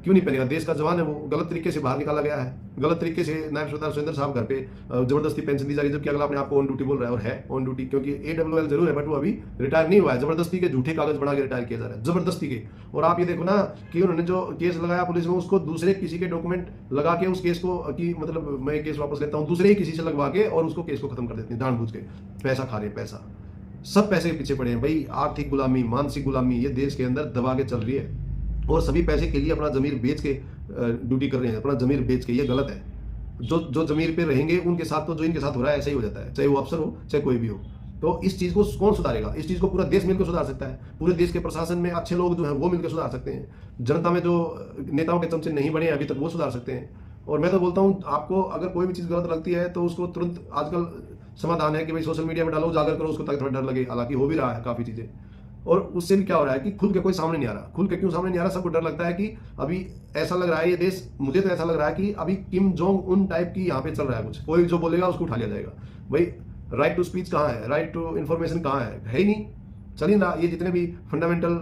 क्यों नहीं पहनेगा, देश का जवान है वो, गलत तरीके से बाहर निकाला गया है, गलत तरीके से नायब सूबेदार सुरेंद्र साहब घर पे जबरदस्ती पेंशन दी जा रही है, जबकि अगला अपने आप को ऑन ड्यूटी बोल रहा है, और है ऑन ड्यूटी, क्योंकि AWL जरूर है बट वो अभी रिटायर नहीं हुआ है, जबरदस्ती के झूठे कागज बना के रिटायर किया जा रहा है, जबरदस्ती के। और आप ये देखो ना कि उन्होंने जो केस लगाया पुलिस में, उसको दूसरे किसी के डॉक्यूमेंट लगा के उस केस को, कि मतलब मैं केस वापस लेता हूँ, दूसरे ही किसी से लगवा के और उसको केस को खत्म कर देते हैं जानबूझ के, पैसा खा रहे हैं, पैसा सब पैसे के पीछे पड़े हैं भाई। आर्थिक गुलामी, मानसिक गुलामी ये देश के अंदर दबा के चल रही है, और सभी पैसे के लिए अपना जमीर बेच के ड्यूटी कर रहे हैं, अपना जमीर बेच के, ये गलत है। जो जमीर पे रहेंगे उनके साथ तो जो इनके साथ हो रहा है ऐसा ही हो जाता है, चाहे वो अफसर हो चाहे कोई भी हो। तो इस चीज़ को कौन सुधारेगा, इस चीज़ को पूरा देश मिलकर सुधार सकता है, पूरे देश के प्रशासन में अच्छे लोग जो हैं वो मिलकर सुधार सकते हैं, जनता में जो नेताओं के चमचे नहीं बने अभी तक वो सुधार सकते हैं। और मैं तो बोलता हूँ आपको अगर कोई भी चीज़ गलत लगती है तो उसको तुरंत, आजकल समाधान है कि भाई सोशल मीडिया में डालो, उजागर करो उसको, ताकि थोड़ा डर लगे, हालांकि हो भी रहा है काफ़ी चीज़ें। और उससे भी क्या हो रहा है कि खुल के कोई सामने नहीं आ रहा, खुल के क्यों सामने नहीं आ रहा, सबको डर लगता है कि अभी ऐसा लग रहा है ये देश, मुझे तो ऐसा लग रहा है कि अभी किम जोंग उन टाइप की यहाँ पे चल रहा है कुछ, कोई जो बोलेगा उसको उठा लिया जाएगा। भाई राइट टू स्पीच कहाँ है, राइट टू इन्फॉर्मेशन कहाँ है ही नहीं, चलिए ना, ये जितने भी फंडामेंटल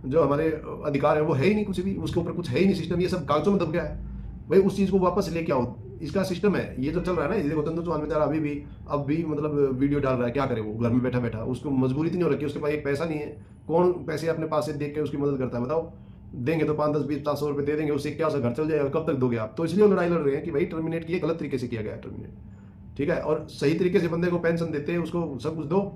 जो हमारे अधिकार है वो है ही नहीं, कुछ भी उसके ऊपर कुछ है ही नहीं, सिस्टम ये सब कागजों में दब गया है। भाई उस चीज़ को वापस लेके आओ, इसका सिस्टम है ये जो चल रहा है ना, ये देखो चंदू चौहान बेचारा अब भी मतलब वीडियो डाल रहा है, क्या करे वो घर में बैठा बैठा, उसको मजबूरी तो नहीं हो रखी, उसके पास एक पैसा नहीं है, कौन पैसे अपने पास से देख के उसकी मदद करता है बताओ, देंगे तो 5, 10, 20, 50 रुपये दे देंगे, उससे क्या सा घर चल जाएगा, कब तक दोगे आप। तो इसलिए लड़ाई लड़ रहे हैं कि भाई टर्मिनेट किए, गलत तरीके से किया गया है टर्मिनेट, ठीक है, और सही तरीके से बंदे को पेंशन देते हैं, उसको सब कुछ दो।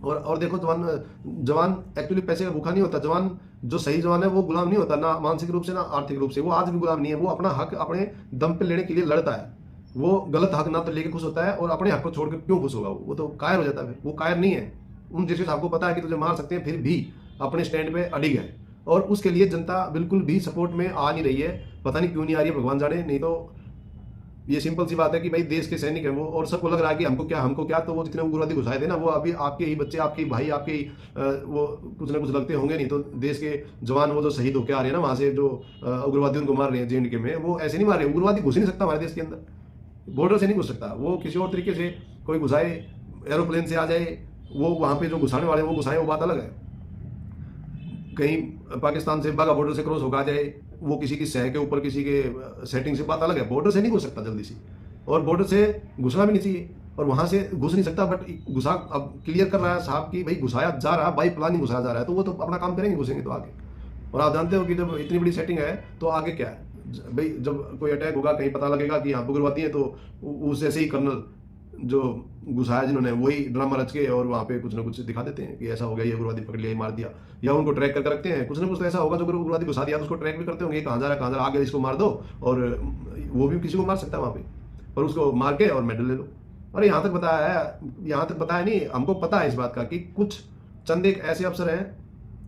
और देखो जवान एक्चुअली पैसे का भूखा नहीं होता, जवान जो सही जवान है वो गुलाम नहीं होता, ना मानसिक रूप से ना आर्थिक रूप से, वो आज भी गुलाम नहीं है, वो अपना हक अपने दम पे लेने के लिए लड़ता है, वो गलत हक ना तो लेके खुश होता है, और अपने हक को छोड़कर क्यों खुश होगा, वो तो कायर हो जाता है, वो कायर नहीं है। उन जैसे आपको पता है कि तुझे मार सकते हैं, फिर भी अपने स्टैंड पे अडिग है, और उसके लिए जनता बिल्कुल भी सपोर्ट में आ नहीं रही है, पता नहीं क्यों नहीं आ रही है, भगवान जाने। नहीं तो ये सिंपल सी बात है कि भाई देश के सैनिक हैं वो, और सबको लग रहा है कि हमको क्या, तो वो जितने उग्रवादी घुसाए थे ना, वो अभी आपके ही बच्चे, आपके ही भाई, आपके ही वो कुछ ना कुछ लगते होंगे, नहीं तो देश के जवान वो जो शहीद होकर आ रहे हैं ना वहाँ से, जो उग्रवादी उनको मार रहे हैं JNK में, वो ऐसे नहीं मार रहे, उग्रवादी घुस नहीं सकता हमारे देश के अंदर, बॉर्डर से नहीं घुस सकता, वो किसी और तरीके से कोई घुसाए, एरोप्लेन से आ जाए, वो वहाँ पे जो घुसाने वाले वो घुसाए, वो बात अलग है, कहीं पाकिस्तान से बाघा बॉर्डर से क्रॉस होकर आ जाए, वो किसी की सह के ऊपर, किसी के सेटिंग से, बात अलग है, बॉर्डर से नहीं घुस सकता जल्दी से, और बॉर्डर से घुसना भी नहीं चाहिए, और वहां से घुस नहीं सकता, बट घुसा अब क्लियर कर रहा है साहब कि भाई घुसाया जा रहा है, बाई प्लानिंग घुसाया जा रहा है, तो वो तो अपना काम करेंगे, घुसेंगे तो आगे। और आप जानते हो कि जब इतनी बड़ी सेटिंग है तो आगे क्या है भाई, जब कोई अटैक होगा, कहीं पता लगेगा कि यहाँ उग्रवादी है, तो उस ऐसे ही कर्नल जो घुसाया जिन्होंने वही ड्रामा रच के और वहाँ पे कुछ ना कुछ दिखा देते हैं कि ऐसा हो गया, ये उग्रवादी पकड़ लिया, मार दिया, या उनको ट्रैक करके रखते हैं, कुछ ना कुछ तो ऐसा होगा जो उग्रवादी घुसा दिया तो उसको ट्रैक भी करते होंगे, कहाँ जा रहा आगे, इसको मार दो, और वो भी किसी को मार सकता है वहाँ पे, और उसको मार के और मेडल ले लो। और यहाँ तक बताया नहीं, हमको पता है इस बात का कि कुछ चंद एक ऐसे अफसर हैं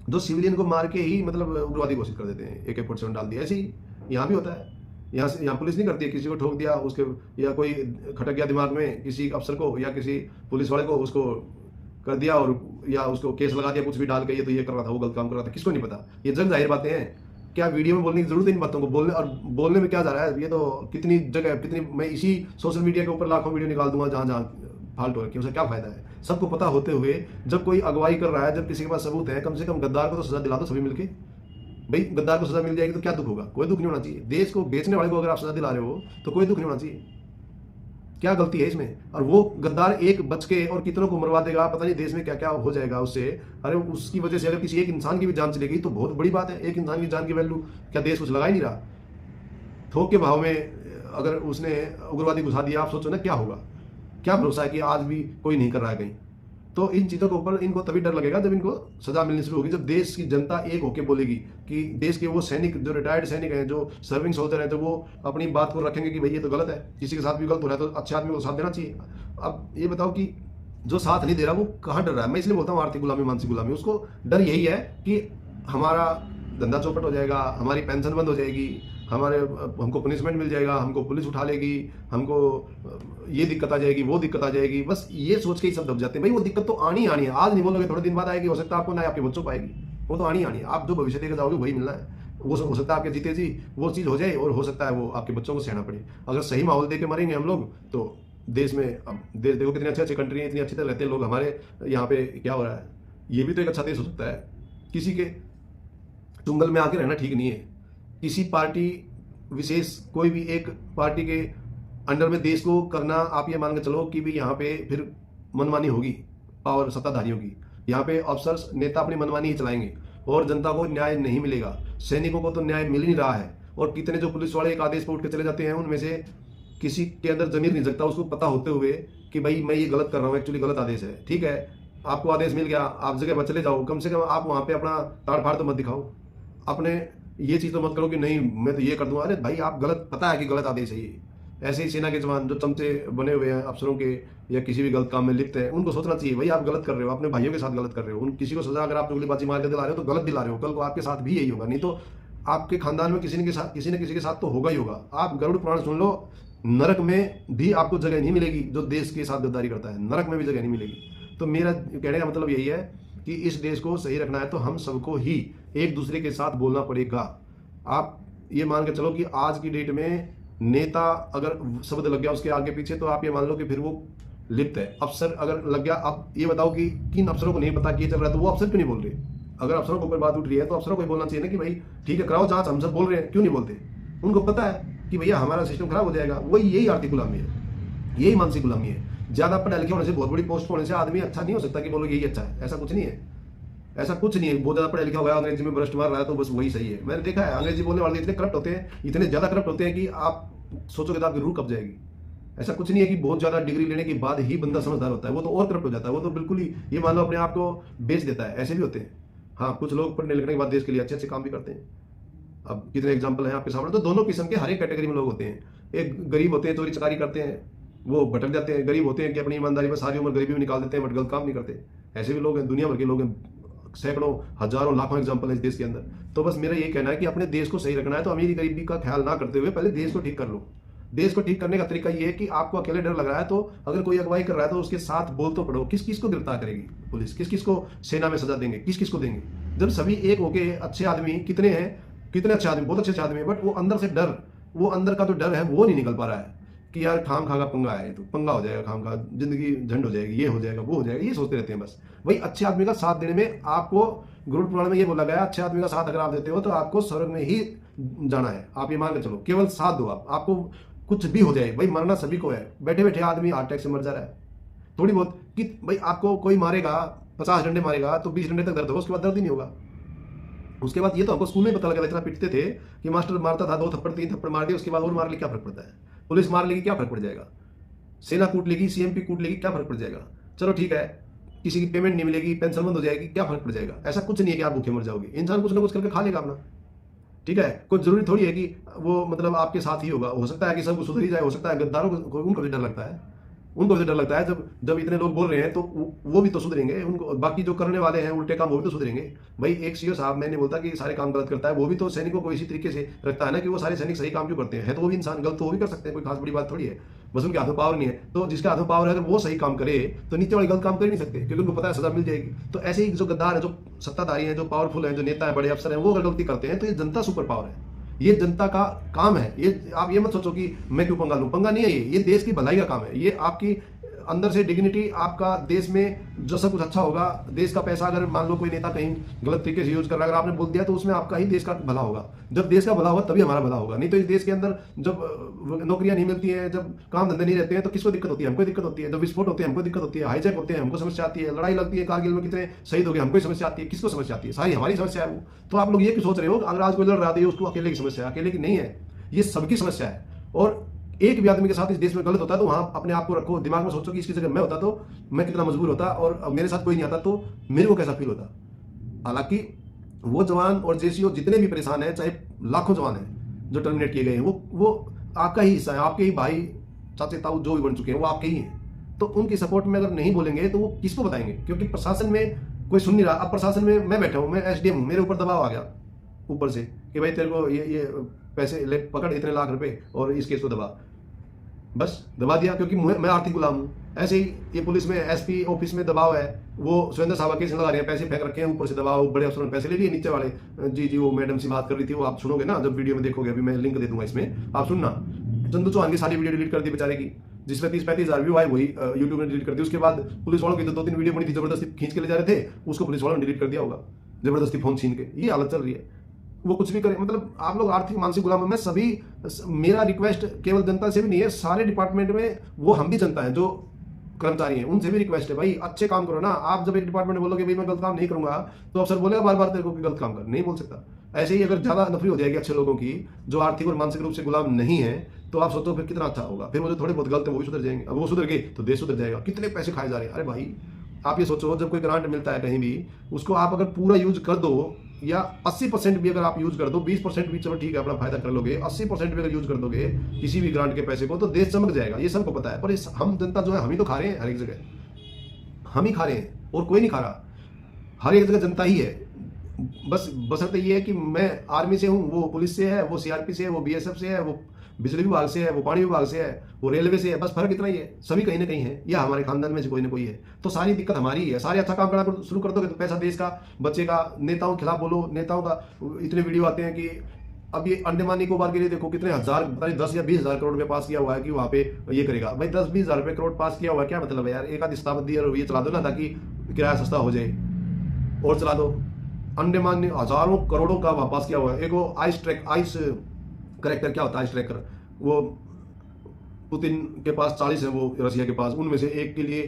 जो सिविलियन को मार के ही मतलब उग्रवादी घोषित कर देते हैं, AK-47 डाल दिया, ऐसे ही यहाँ भी होता है। यहाँ पुलिस नहीं करती है, किसी को ठोक दिया उसके, या कोई खटक गया दिमाग में किसी अफसर को या किसी पुलिस वाले को, उसको कर दिया और या उसको केस लगा दिया कुछ भी डाल के, ये तो ये कर रहा था, वो गलत काम कर रहा था, किसको नहीं पता? ये जग जाहिर बातें हैं। क्या वीडियो में बोलने की जरूरत है इन बातों को? बोलने और बोलने में क्या जा रहा है? ये तो कितनी जगह, कितनी, मैं इसी सोशल मीडिया के ऊपर लाखों वीडियो निकाल दूंगा जहां जहां फाल्ट हो रखी है, उससे क्या फायदा है? सबको पता होते हुए जब कोई अगवाई कर रहा है, जब किसी के पास सबूत है, कम से कम गद्दार को तो सजा दिला दो सभी मिलके। भाई गद्दार को सजा मिल जाएगी तो क्या दुख होगा? कोई दुख नहीं होना चाहिए। देश को बेचने वाले को अगर आप सजा दिला रहे हो तो कोई दुख नहीं होना चाहिए। क्या गलती है इसमें? और वो गद्दार एक बच के और कितनों को मरवा देगा, पता नहीं देश में क्या क्या हो जाएगा उससे। अरे उसकी वजह से अगर किसी एक इंसान की भी जान चलेगी तो बहुत बड़ी बात है। एक इंसान की जान की वैल्यू क्या देश कुछ लगा ही नहीं रहा? थोक के भाव में अगर उसने उग्रवादी घुसा दिया, आप सोचो ना क्या होगा? क्या भरोसा है कि आज भी कोई नहीं कर रहा है कहीं? तो इन चीज़ों के ऊपर इनको तभी डर लगेगा जब इनको सजा मिलनी शुरू होगी, जब देश की जनता एक होकर बोलेगी कि देश के वो सैनिक, जो रिटायर्ड सैनिक हैं, जो सर्विंग सोल्जर हैं, तो वो अपनी बात को रखेंगे कि भाई ये तो गलत है, किसी के साथ भी गलत हो रहा है तो अच्छे आदमी को साथ देना चाहिए। अब ये बताओ कि जो साथ नहीं दे रहा वो कहाँ डर रहा है? मैं इसलिए बोलता हूँ आर्थिक गुलामी, मानसिक गुलामी। उसको डर यही है कि हमारा धंधा चौपट हो जाएगा, हमारी पेंशन बंद हो जाएगी, हमको पनिशमेंट मिल जाएगा, हमको पुलिस उठा लेगी, हमको ये दिक्कत आ जाएगी, वो दिक्कत आ जाएगी। बस ये सोच के ही सब दब जाते हैं। भाई वो दिक्कत तो आनी आनी है, आज नहीं बोलोगे थोड़े दिन बाद आएगी, हो सकता है आपको ना आपके बच्चों को आएगी, वो तो आनी आनी है। आप जो भविष्य लेकर जाओगे वही मिलना है। वो हो सकता है आपके जीते जी वो चीज़ हो जाए, और हो सकता है वो आपके बच्चों को सहना पड़े। अगर सही माहौल दे के मरेंगे हम लोग तो देश में, अब देश देखो कितनी अच्छी अच्छी कंट्री है, इतनी अच्छी तरह रहते हैं लोग। हमारे यहाँ पे क्या हो रहा है? ये भी तो एक अच्छा देश हो सकता है। किसी के चुंगल में आके रहना ठीक नहीं है। किसी पार्टी विशेष, कोई भी एक पार्टी के अंडर में देश को करना, आप ये मान के चलो कि भी यहाँ पे फिर मनमानी होगी पावर सत्ताधारियों की। यहाँ पे अफसर्स, नेता अपनी मनमानी ही चलाएंगे और जनता को न्याय नहीं मिलेगा। सैनिकों को तो न्याय मिल नहीं रहा है, और कितने जो पुलिस वाले एक आदेश पर उठ के चले जाते हैं, उनमें से किसी के अंदर जमीर नहीं जगता, उसको पता होते हुए कि भाई मैं ये गलत कर रहा हूँ, एक्चुअली गलत आदेश है। ठीक है, आपको आदेश मिल गया, आप जगह पर चले जाओ, कम से कम आप वहाँ पे अपना ताड़ फाड़ तो मत दिखाओ, अपने ये चीज़ तो मत करो कि नहीं मैं तो ये कर दूंगा। अरे भाई आप गलत, पता है कि गलत आदेश है ये। ऐसे ही सेना के जवान जो चमचे बने हुए हैं अफसरों के, या किसी भी गलत काम में लिप्त हैं, उनको सोचना चाहिए भाई आप गलत कर रहे हो, अपने भाइयों के साथ गलत कर रहे हो। उन किसी को सजा अगर आप गोलीबाजी मार के दिला रहे हो तो गलत दिला रहे हो, कल को आपके साथ भी यही होगा। नहीं तो आपके खानदान में किसी न किसी के साथ तो होगा ही होगा। आप गरुड़ पुराण सुन लो, नरक में भी आपको जगह नहीं मिलेगी जो देश के साथ गद्दारी करता है, नरक में भी जगह नहीं मिलेगी। तो मेरा कहने का मतलब यही है कि इस देश को सही रखना है तो हम सबको ही एक दूसरे के साथ बोलना पड़ेगा। आप ये मान के चलो कि आज की डेट में नेता अगर शब्द लग गया उसके आगे पीछे, तो आप ये मान लो कि फिर वो लिप्त है। अफसर अगर लग गया, अब ये बताओ कि किन अफसरों को नहीं पता कि ये चल रहा है, तो वो अफसर क्यों नहीं बोल रहे? अगर अफसरों के ऊपर बात उठ रही है तो अफसरों को बोलना चाहिए ना कि भाई ठीक है कराओ जांच, हम सब बोल रहे हैं, क्यों नहीं बोलते? उनको पता है कि भैया हमारा सिस्टम खराब हो जाएगा। वही यही आर्थिक गुलामी है, यही मानसिक गुलामी है। ज्यादा पढ़े लिखे होने से, बहुत बड़ी पोस्ट होने से आदमी अच्छा नहीं हो सकता कि बोलो यही अच्छा है। ऐसा कुछ नहीं है, ऐसा कुछ नहीं है। बहुत ज्यादा पढ़ा लिखा होगा, अंग्रेजी में भ्रष्ट मार रहा है तो बस वही सही है। मैंने देखा है अंग्रेजी बोलने वाले इतने करप्ट होते हैं, इतने ज्यादा करप्ट होते हैं कि आप सोचोगे तो आपकी रूह कब जाएगी। ऐसा कुछ नहीं है कि बहुत ज्यादा डिग्री लेने के बाद ही बंदा समझदार होता है, वो तो और करप्ट हो जाता है। वो तो बिल्कुल ही ये मान लो अपने आप को बेच देता है। ऐसे भी होते हैं। हाँ, कुछ लोग पढ़ने लिखने के बाद देश के लिए अच्छे अच्छे काम भी करते हैं। अब कितने एग्जाम्पल हैं आपके सामने। तो दोनों किस्म के हर एक कैटेगरी में लोग होते हैं। एक गरीब होते हैं, चोरी चकारी करते हैं, वो भटक जाते हैं। गरीब होते हैं कि अपनी ईमानदारी पर सारी उम्र गरीबी में निकाल देते हैं बट गलत काम नहीं करते। ऐसे भी लोग हैं, दुनिया भर के लोग हैं, सैकड़ों हजारों लाखों एग्जाम्पल है इस देश के अंदर। तो बस मेरा ये कहना है कि अपने देश को सही रखना है तो अमीरी गरीबी का ख्याल ना करते हुए पहले देश को ठीक कर लो। देश को ठीक करने का तरीका ये है कि आपको अकेले डर लग रहा है तो अगर कोई अगवाई कर रहा है तो उसके साथ बोल तो पड़ो। किस किस को गिरफ्तार करेगी पुलिस, किस किस को सेना में सजा देंगे, किस किस को देंगे? जब सभी एक होके अच्छे आदमी, कितने हैं, कितने अच्छे आदमी, बहुत अच्छे आदमी है, बट वो अंदर से डर, वो अंदर का जो डर है वो नहीं निकल पा रहा है कि यार खाम खा का पंगा है, तो पंगा हो जाएगा, खाम खा जिंदगी झंड हो जाएगी, ये हो जाएगा, वो हो जाएगा, ये सोचते रहते हैं बस। वही अच्छे आदमी का साथ देने में, आपको गरुड़ पुराण में ये बोला गया, अच्छे आदमी का साथ अगर आप देते हो तो आपको स्वर्ग में ही जाना है। आप ये मान के चलो, केवल साथ दो आपको कुछ भी हो जाए। भाई मरना सभी को है, बैठे बैठे आदमी हार्ट अटैक से मर जा रहा है। थोड़ी बहुत कि भाई आपको कोई मारेगा, 50 डंडे मारेगा तो 20 डंडे तक दर्द होगा, उसके बाद दर्द ही नहीं होगा। उसके बाद ये तो हमको स्कूल में पता लगा, इतना पिटते थे कि मास्टर मारता था, 2 थप्पड़ 3 थप्पड़ मार दिए, उसके बाद और मार ले क्या फर्क पड़ता है? पुलिस मार लेगी क्या फर्क पड़ जाएगा? सेना कूट लेगी, सीएमपी कूट लेगी, क्या फर्क पड़ जाएगा? चलो ठीक है, किसी की पेमेंट नहीं मिलेगी, पेंशन बंद हो जाएगी, क्या फर्क पड़ जाएगा? ऐसा कुछ नहीं है कि आप भूखे मर जाओगे। इंसान कुछ ना कुछ करके खा लेगा अपना, ठीक है। कुछ जरूरी थोड़ी है कि वो मतलब आपके साथ ही होगा। हो सकता है कि सब कुछ सुधर ही जाए, हो सकता है गद्दारों को, उनको भी डर लगता है, उनको भी डर लगता है। जब इतने लोग बोल रहे हैं तो वो भी तो सुधरेंगे, उनको बाकी जो करने वाले हैं उल्टे काम वो भी तो सुधरेंगे। भाई एक सीओ साहब, मैंने बोलता कि सारे काम गलत करता है, वो भी तो सैनिकों को इसी तरीके से रखता है ना कि वो सारे सैनिक सही काम क्यों करते हैं। तो वो भी इंसान, गलत तो वो भी कर सकते हैं, कोई खास बड़ी बात थोड़ी है। बस उनके हाथ में पावर नहीं है। तो जिसके हाथ में पावर है अगर वो सही काम करे तो नीचे वाले गलत काम कर ही नहीं सकते, क्योंकि उनको पता है सजा मिल जाएगी। तो ऐसे ही जो गद्दार है, जो सत्ताधारी हैं, जो पावरफुल हैं, जो नेता है, बड़े अफसर हैं, वो अगर गलती करते हैं तो ये जनता सुपर पावर है, ये जनता का काम है। ये आप ये मत सोचो कि मैं क्यों पंगा लूं, पंगा नहीं है ये देश की भलाई का काम है। ये आपकी अंदर से डिग्निटी, आपका देश में जो सब कुछ अच्छा होगा, देश का पैसा अगर मान लो कोई नेता कहीं गलत तरीके से यूज कर रहा है, अगर आपने बोल दिया तो उसमें आपका ही देश का भला होगा। जब देश का भला होगा तभी हमारा भला होगा, नहीं तो इस देश के अंदर जब नौकरियां नहीं मिलती हैं, जब काम धंधे नहीं रहते हैं तो किसको दिक्कत होती है? हमको दिक्कत होती है। जब विस्फोट होते हैं हमको दिक्कत होती है, हाईजैक होते हैं हमको समस्या आती है, लड़ाई लगती है, कारगिल में कितने शहीद हो गए हमको समस्या आती है। किसको समस्या आती है? सारी हमारी समस्या है वो। तो आप लोग ये क्यों सोच रहे हो अगर आज कोई लड़ रहा है उसको अकेले की समस्या है? अकेले की नहीं है, ये सबकी समस्या है। और एक भी आदमी के साथ इस देश में गलत होता है तो वहां अपने आप को रखो, दिमाग में सोचो कि इसकी जगह मैं होता तो मैं कितना मजबूर होता, और मेरे साथ कोई नहीं आता तो मेरे को कैसा फील होता। हालांकि वो जवान और जेसीओ जितने भी परेशान हैं, चाहे लाखों जवान हैं जो टर्मिनेट किए गए हैं, वो आपका ही हिस्सा है, आपके ही भाई, चाचे, ताऊ जो भी बन चुके हैं वो आपके ही हैं। तो उनकी सपोर्ट में अगर नहीं बोलेंगे तो वो किसको बताएंगे? क्योंकि प्रशासन में कोई सुन नहीं रहा। अब प्रशासन में मैं बैठा हूं, मैं एसडीएम हूं, मेरे ऊपर दबाव आ गया ऊपर से कि भाई तेरे को ये पैसे ले, पकड़ इतने लाख रुपए और इस केस को दबा। बस दबा दिया, क्योंकि मैं आर्थिक गुलाम हूँ। ऐसे ही ये पुलिस में एसपी ऑफिस में दबाव है, वो सुरेंद्र साहब केस लगा रहे हैं, पैसे फेंक रखे हैं, ऊपर से दबाव, बड़े अफसरों ने पैसे ले लिए, नीचे वाले जी वो मैडम से बात कर रही थी, वो आप सुनोगे ना जब वीडियो में देखोगे, अभी मैं लिंक दे दूंगा इसमें, आप सुनना। चंदू चौहान की सारी वीडियो डिलीट कर दी बेचारे की, जिसमें 30-35 हज़ार व्यू आए, वही यूट्यूब ने डिलीट कर दी। उसके बाद पुलिस वालों की तो 2-3 वीडियो बनी थी, जबरदस्ती खींच के ले जा रहे थे, उसको पुलिस वालों ने डिलीट कर दिया होगा, जबरदस्ती फोन छीन के। ये हालत चल रही है। वो कुछ भी करे, मतलब आप लोग आर्थिक मानसिक गुलाम है। मैं सभी, मेरा रिक्वेस्ट केवल जनता से भी नहीं है, सारे डिपार्टमेंट में वो हम भी जनता है जो कर्मचारी हैं, उनसे भी रिक्वेस्ट है भाई अच्छे काम करो ना। आप जब एक डिपार्टमेंट में बोलोगे भाई मैं गलत काम नहीं करूंगा तो अफसर बोलेगा बार बार तेरे को कि गलत काम कर, नहीं बोल सकता। ऐसे ही अगर ज्यादा नफरी हो जाएगी अच्छे लोगों की जो आर्थिक और मानसिक रूप से गुलाम नहीं है, तो आप सोचो फिर कितना अच्छा होगा। फिर वो जो थोड़े बहुत गलत है वो भी सुधर जाएंगे। अब वो सुधर गए तो देश सुधर जाएगा। कितने पैसे खाए जा रहे हैं, अरे भाई आप ये सोचो, जब कोई ग्रांट मिलता है कहीं भी, उसको आप अगर पूरा यूज कर दो, या 80% भी अगर आप यूज कर दो, 20% भी चलो ठीक है अपना फायदा कर लोगे, 80% भी अगर यूज कर दोगे किसी भी ग्रांट के पैसे को, तो देश चमक जाएगा। ये सबको पता है। पर हम जनता जो है, हम ही तो खा रहे हैं हर एक जगह, हम ही खा रहे हैं और कोई नहीं खा रहा। हर एक जगह जनता ही है। बस बशर्ते ये है कि मैं आर्मी से हूँ, वो पुलिस से है, वो सीआरपी से है, वो बीएसएफ से है, वो बिजली विभाग से है, वो पानी विभाग से है, वो रेलवे से है। बस फर्क इतना ही है, सभी कहीं ना कहीं है, या हमारे खानदान में से कोई ना कोई है। तो सारी दिक्कत हमारी ही है। सारे अच्छा काम करना शुरू कर दोगे तो पैसा देश का बचेगा। नेताओं के खिलाफ बोलो, नेताओं का इतने वीडियो आते हैं कि अब ये अंडमान निकोबार के लिए देखो कितने हजार, पता नहीं 10 या 20 हज़ार करोड़ रुपए पास किया हुआ है कि वहां पे ये करेगा। भाई 10-20 हज़ार रुपए करोड़ पास किया हुआ है, क्या मतलब है यार? एक आधी शताब्दी और ये चला दो ना, ताकि किराया सस्ता हो जाए, और चला दो। अंडमान ने हजारों करोड़ों का वापस किया हुआ है। एक वो आइस करेक्टर, क्या होता है आइस ट्रैकर, वो पुतिन के पास 40 है, वो रसिया के पास, उनमें से एक के लिए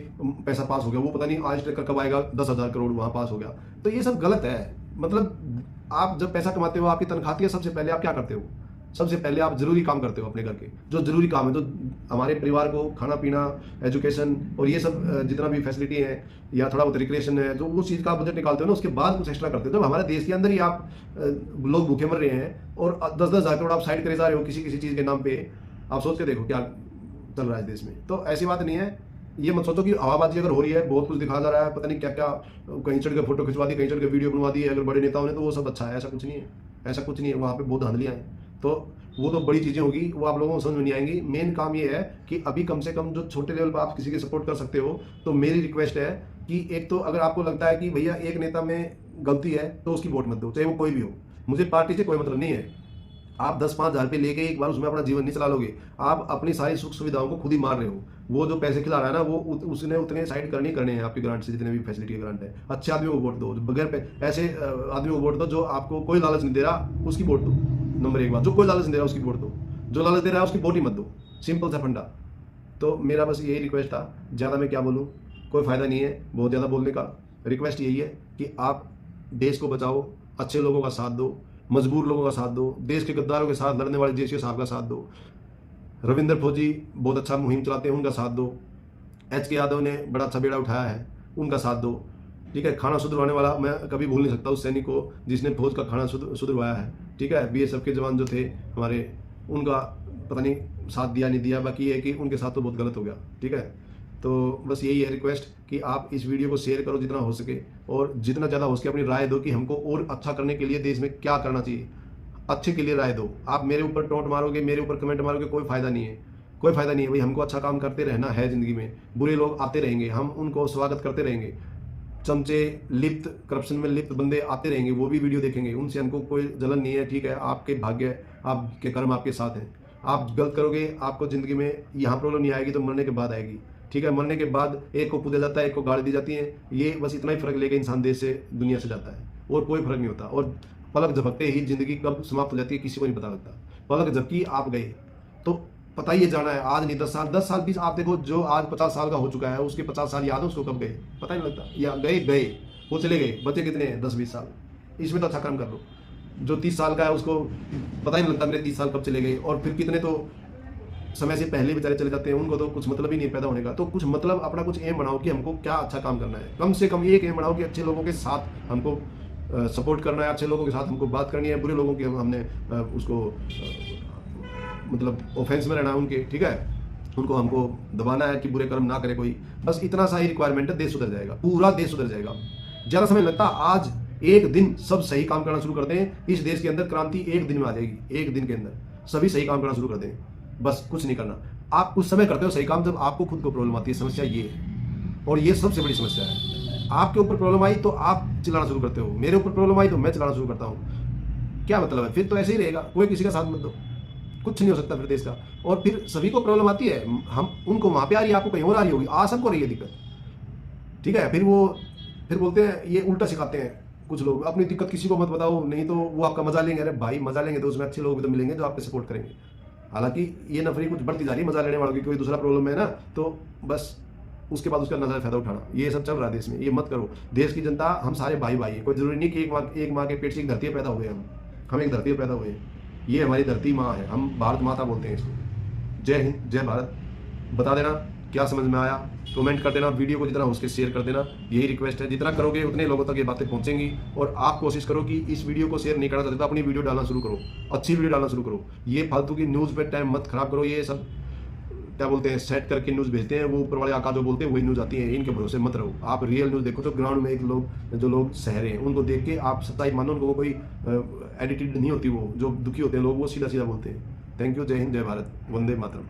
पैसा पास हो गया। वो पता नहीं आइस ट्रैकर कब आएगा, 10,000 करोड़ वहां पास हो गया। तो ये सब गलत है। मतलब आप जब पैसा कमाते हो, आपकी तनख्वाह आती है, सबसे पहले आप क्या करते हो? सबसे पहले आप जरूरी काम करते हो अपने घर के, जो जरूरी काम है, जो हमारे परिवार को खाना पीना, एजुकेशन और ये सब जितना भी फैसिलिटी है, या थोड़ा बहुत रिक्रिएशन है, जो उस चीज़ का बजट निकालते हो ना, उसके बाद कुछ एक्स्ट्रा करते हो। जब हमारे देश के अंदर ही आप लोग भूखे मर रहे हैं और 10-10 हज़ार करोड़ आप साइड करे जा रहे हो किसी चीज़ के नाम पे, आप सोच के देखो क्या चल रहा है देश में। तो ऐसी बात नहीं है। ये मत सोचो कि हवाबाजी अगर हो रही है, बहुत कुछ दिखा जा रहा है, पता नहीं क्या क्या, कहीं चढ़ के फोटो खिंचवा दी, कहीं चढ़ के वीडियो बनवा दी है अगर बड़े नेताओं ने, तो वो सब अच्छा है। ऐसा कुछ नहीं है, ऐसा कुछ नहीं है। वहाँ पे बहुत धांधलियाँ हैं, तो वो तो बड़ी चीज़ें होगी, वो आप लोगों को समझ में नहीं आएंगी। मेन काम ये है कि अभी कम से कम जो छोटे लेवल पर आप किसी के सपोर्ट कर सकते हो, तो मेरी रिक्वेस्ट है कि एक तो अगर आपको लगता है कि भैया एक नेता में गलती है तो उसकी वोट मत दो, चाहे वो कोई भी हो। मुझे पार्टी से कोई मतलब नहीं है। आप 10-5 हज़ार रुपये लेके एक बार उसमें अपना जीवन नहीं चला लोगे। आप अपनी सारी सुख सुविधाओं को खुद ही मार रहे हो। वो जो पैसे खिला रहा है ना, वो उसने उतने साइड करने हैं आपके ग्रांट से, जितने भी फैसिलिटी के ग्रांट है। अच्छे आदमी को वोट दो, बगैर ऐसे आदमी को वोट दो जो आपको कोई लालच नहीं दे रहा, उसकी वोट दो। नंबर 1 बात, जो कोई लालच नहीं दे रहा उसकी वोट दो, जो लालच दे रहा है उसकी वोट ही मत दो। सिंपल सा फंडा। तो मेरा बस यही रिक्वेस्ट था। ज़्यादा मैं क्या बोलूँ, कोई फ़ायदा नहीं है बहुत ज़्यादा बोलने का। रिक्वेस्ट यही है कि आप देश को बचाओ, अच्छे लोगों का साथ दो, मजबूर लोगों का साथ दो, देश के गद्दारों के साथ लड़ने वाले जेसीओ साहब का साथ दो। रविंदर फौजी बहुत अच्छा मुहिम चलाते हैं, उनका साथ दो। HK यादव ने बड़ा अच्छा बेड़ा उठाया है, उनका साथ दो। ठीक है, खाना सुधरवाने वाला मैं कभी भूल नहीं सकता उस सैनिक को जिसने फौज का खाना सुधरवाया है। ठीक है, BSF के जवान जो थे हमारे, उनका पता नहीं साथ दिया नहीं दिया, बाकी ये है कि उनके साथ तो बहुत गलत हो गया। ठीक है, तो बस यही है रिक्वेस्ट कि आप इस वीडियो को शेयर करो जितना हो सके, और जितना ज़्यादा हो सके अपनी राय दो कि हमको और अच्छा करने के लिए देश में क्या करना चाहिए। अच्छे के लिए राय दो। आप मेरे ऊपर टोंट मारोगे, मेरे ऊपर कमेंट मारोगे, कोई फ़ायदा नहीं है। कोई फ़ायदा नहीं है भाई। हमको अच्छा काम करते रहना है ज़िंदगी में। बुरे लोग आते रहेंगे, हम उनको स्वागत करते रहेंगे। चमचे लिप्त, करप्शन में लिप्त बंदे आते रहेंगे, वो भी वीडियो देखेंगे, उनसे हमको कोई जलन नहीं है। ठीक है, आपके भाग्य है, आपके कर्म आपके साथ हैं। आप गलत करोगे, आपको ज़िंदगी में यहाँ प्रॉब्लम नहीं आएगी तो मरने के बाद आएगी। ठीक है, मरने के बाद एक को पूजा जाता है, एक को गाली दी जाती है। ये बस इतना ही फ़र्क लेके इंसान देश से, दुनिया से जाता है, और कोई फ़र्क नहीं होता। और पलक झपकते ही ज़िंदगी कब समाप्त हो जाती है किसी को नहीं पता लगता। पलक झपकी, आप गए तो पता ही जाना है। आज नहीं 10 साल 20, आप देखो जो आज 50 साल का हो चुका है, उसके 50 साल याद है उसको कब गए पता ही नहीं लगता। या गए वो चले गए, बचे कितने हैं 10-20 साल। इसमें तो अच्छा काम कर लो। जो 30 साल का है उसको पता ही नहीं लगता मेरे 30 साल कब चले गए। और फिर कितने तो समय से पहले बेचारे चले जाते हैं, उनको तो कुछ मतलब ही नहीं पैदा होने का। तो कुछ मतलब, अपना कुछ एम बनाओ कि हमको क्या अच्छा काम करना है। कम से कम एक एम बनाओ कि अच्छे लोगों के साथ हमको सपोर्ट करना है, अच्छे लोगों के साथ हमको बात करनी है। बुरे लोगों की हमने उसको मतलब ऑफेंस में रहना है उनके। ठीक है, उनको हमको दबाना है कि बुरे कर्म ना करे कोई। बस इतना सा ही रिक्वायरमेंट है, देश सुधर जाएगा, पूरा देश सुधर जाएगा। ज़्यादा समय लगता, आज एक दिन सब सही काम करना शुरू करते हैं, इस देश के अंदर क्रांति एक दिन में आ जाएगी। एक दिन के अंदर सभी सही काम करना शुरू कर दें, बस कुछ नहीं करना। आप उस समय करते हो सही काम जब आपको खुद को प्रॉब्लम आती है। समस्या ये है, और ये सबसे बड़ी समस्या है। आपके ऊपर प्रॉब्लम आई तो आप चिल्लाना शुरू करते हो, मेरे ऊपर प्रॉब्लम आई तो मैं चिल्लाना शुरू करता हूँ। क्या मतलब है? फिर तो ऐसे ही रहेगा, कोई किसी का साथ मत दो, कुछ नहीं हो सकता फिर देश का। और फिर सभी को प्रॉब्लम आती है, हम उनको वहाँ पे आ रही है, आपको कहीं और आ रही होगी, आ सबको रही है दिक्कत। ठीक है, फिर बोलते हैं, ये उल्टा सिखाते हैं कुछ लोग, अपनी दिक्कत किसी को मत बताओ, नहीं तो वो आपका मजा लेंगे। अरे भाई, मजा लेंगे तो उसमें अच्छे लोग भी तो मिलेंगे जो आपके सपोर्ट करेंगे। हालांकि ये नफरी कुछ बढ़ती जा रही है, मजा लेने वालों की। कोई दूसरा प्रॉब्लम है ना, तो बस उसके बाद उसका नजर फायदा उठाना, ये सब चल रहा है देश में। ये मत करो। देश की जनता, हम सारे भाई भाई है। कोई जरूरी नहीं कि एक माँ के पेट से एक धरती पैदा हुए। हम एक धरती पैदा हुए, ये हमारी धरती माँ है, हम भारत माता बोलते हैं इसको। जय हिंद, जय भारत। बता देना क्या समझ में आया, कमेंट कर देना, वीडियो को जितना हो सके शेयर कर देना। यही रिक्वेस्ट है, जितना करोगे उतने लोगों तक ये बातें पहुंचेंगी। और आप कोशिश करो कि इस वीडियो को शेयर नहीं करना चाहते तो अपनी वीडियो डालना शुरू करो, अच्छी वीडियो डालना शुरू करो। ये फालतू की न्यूज़ पे टाइम मत खराब करो। ये सब क्या बोलते हैं, सेट करके न्यूज़ भेजते हैं, वो ऊपर वाले आका जो बोलते हैं वही न्यूज़ आती है। इनके भरोसे मत रहो, आप रियल न्यूज़ देखो। जो ग्राउंड में एक लोग, जो लोग शहर हैं, उनको देख के आप सच्चाई मानो। उनको कोई एडिटेड नहीं होती, वो जो दुखी होते हैं लोग वो सीधा सीधा बोलते हैं। थैंक यू, जय हिंद, जय भारत, वंदे मातरम।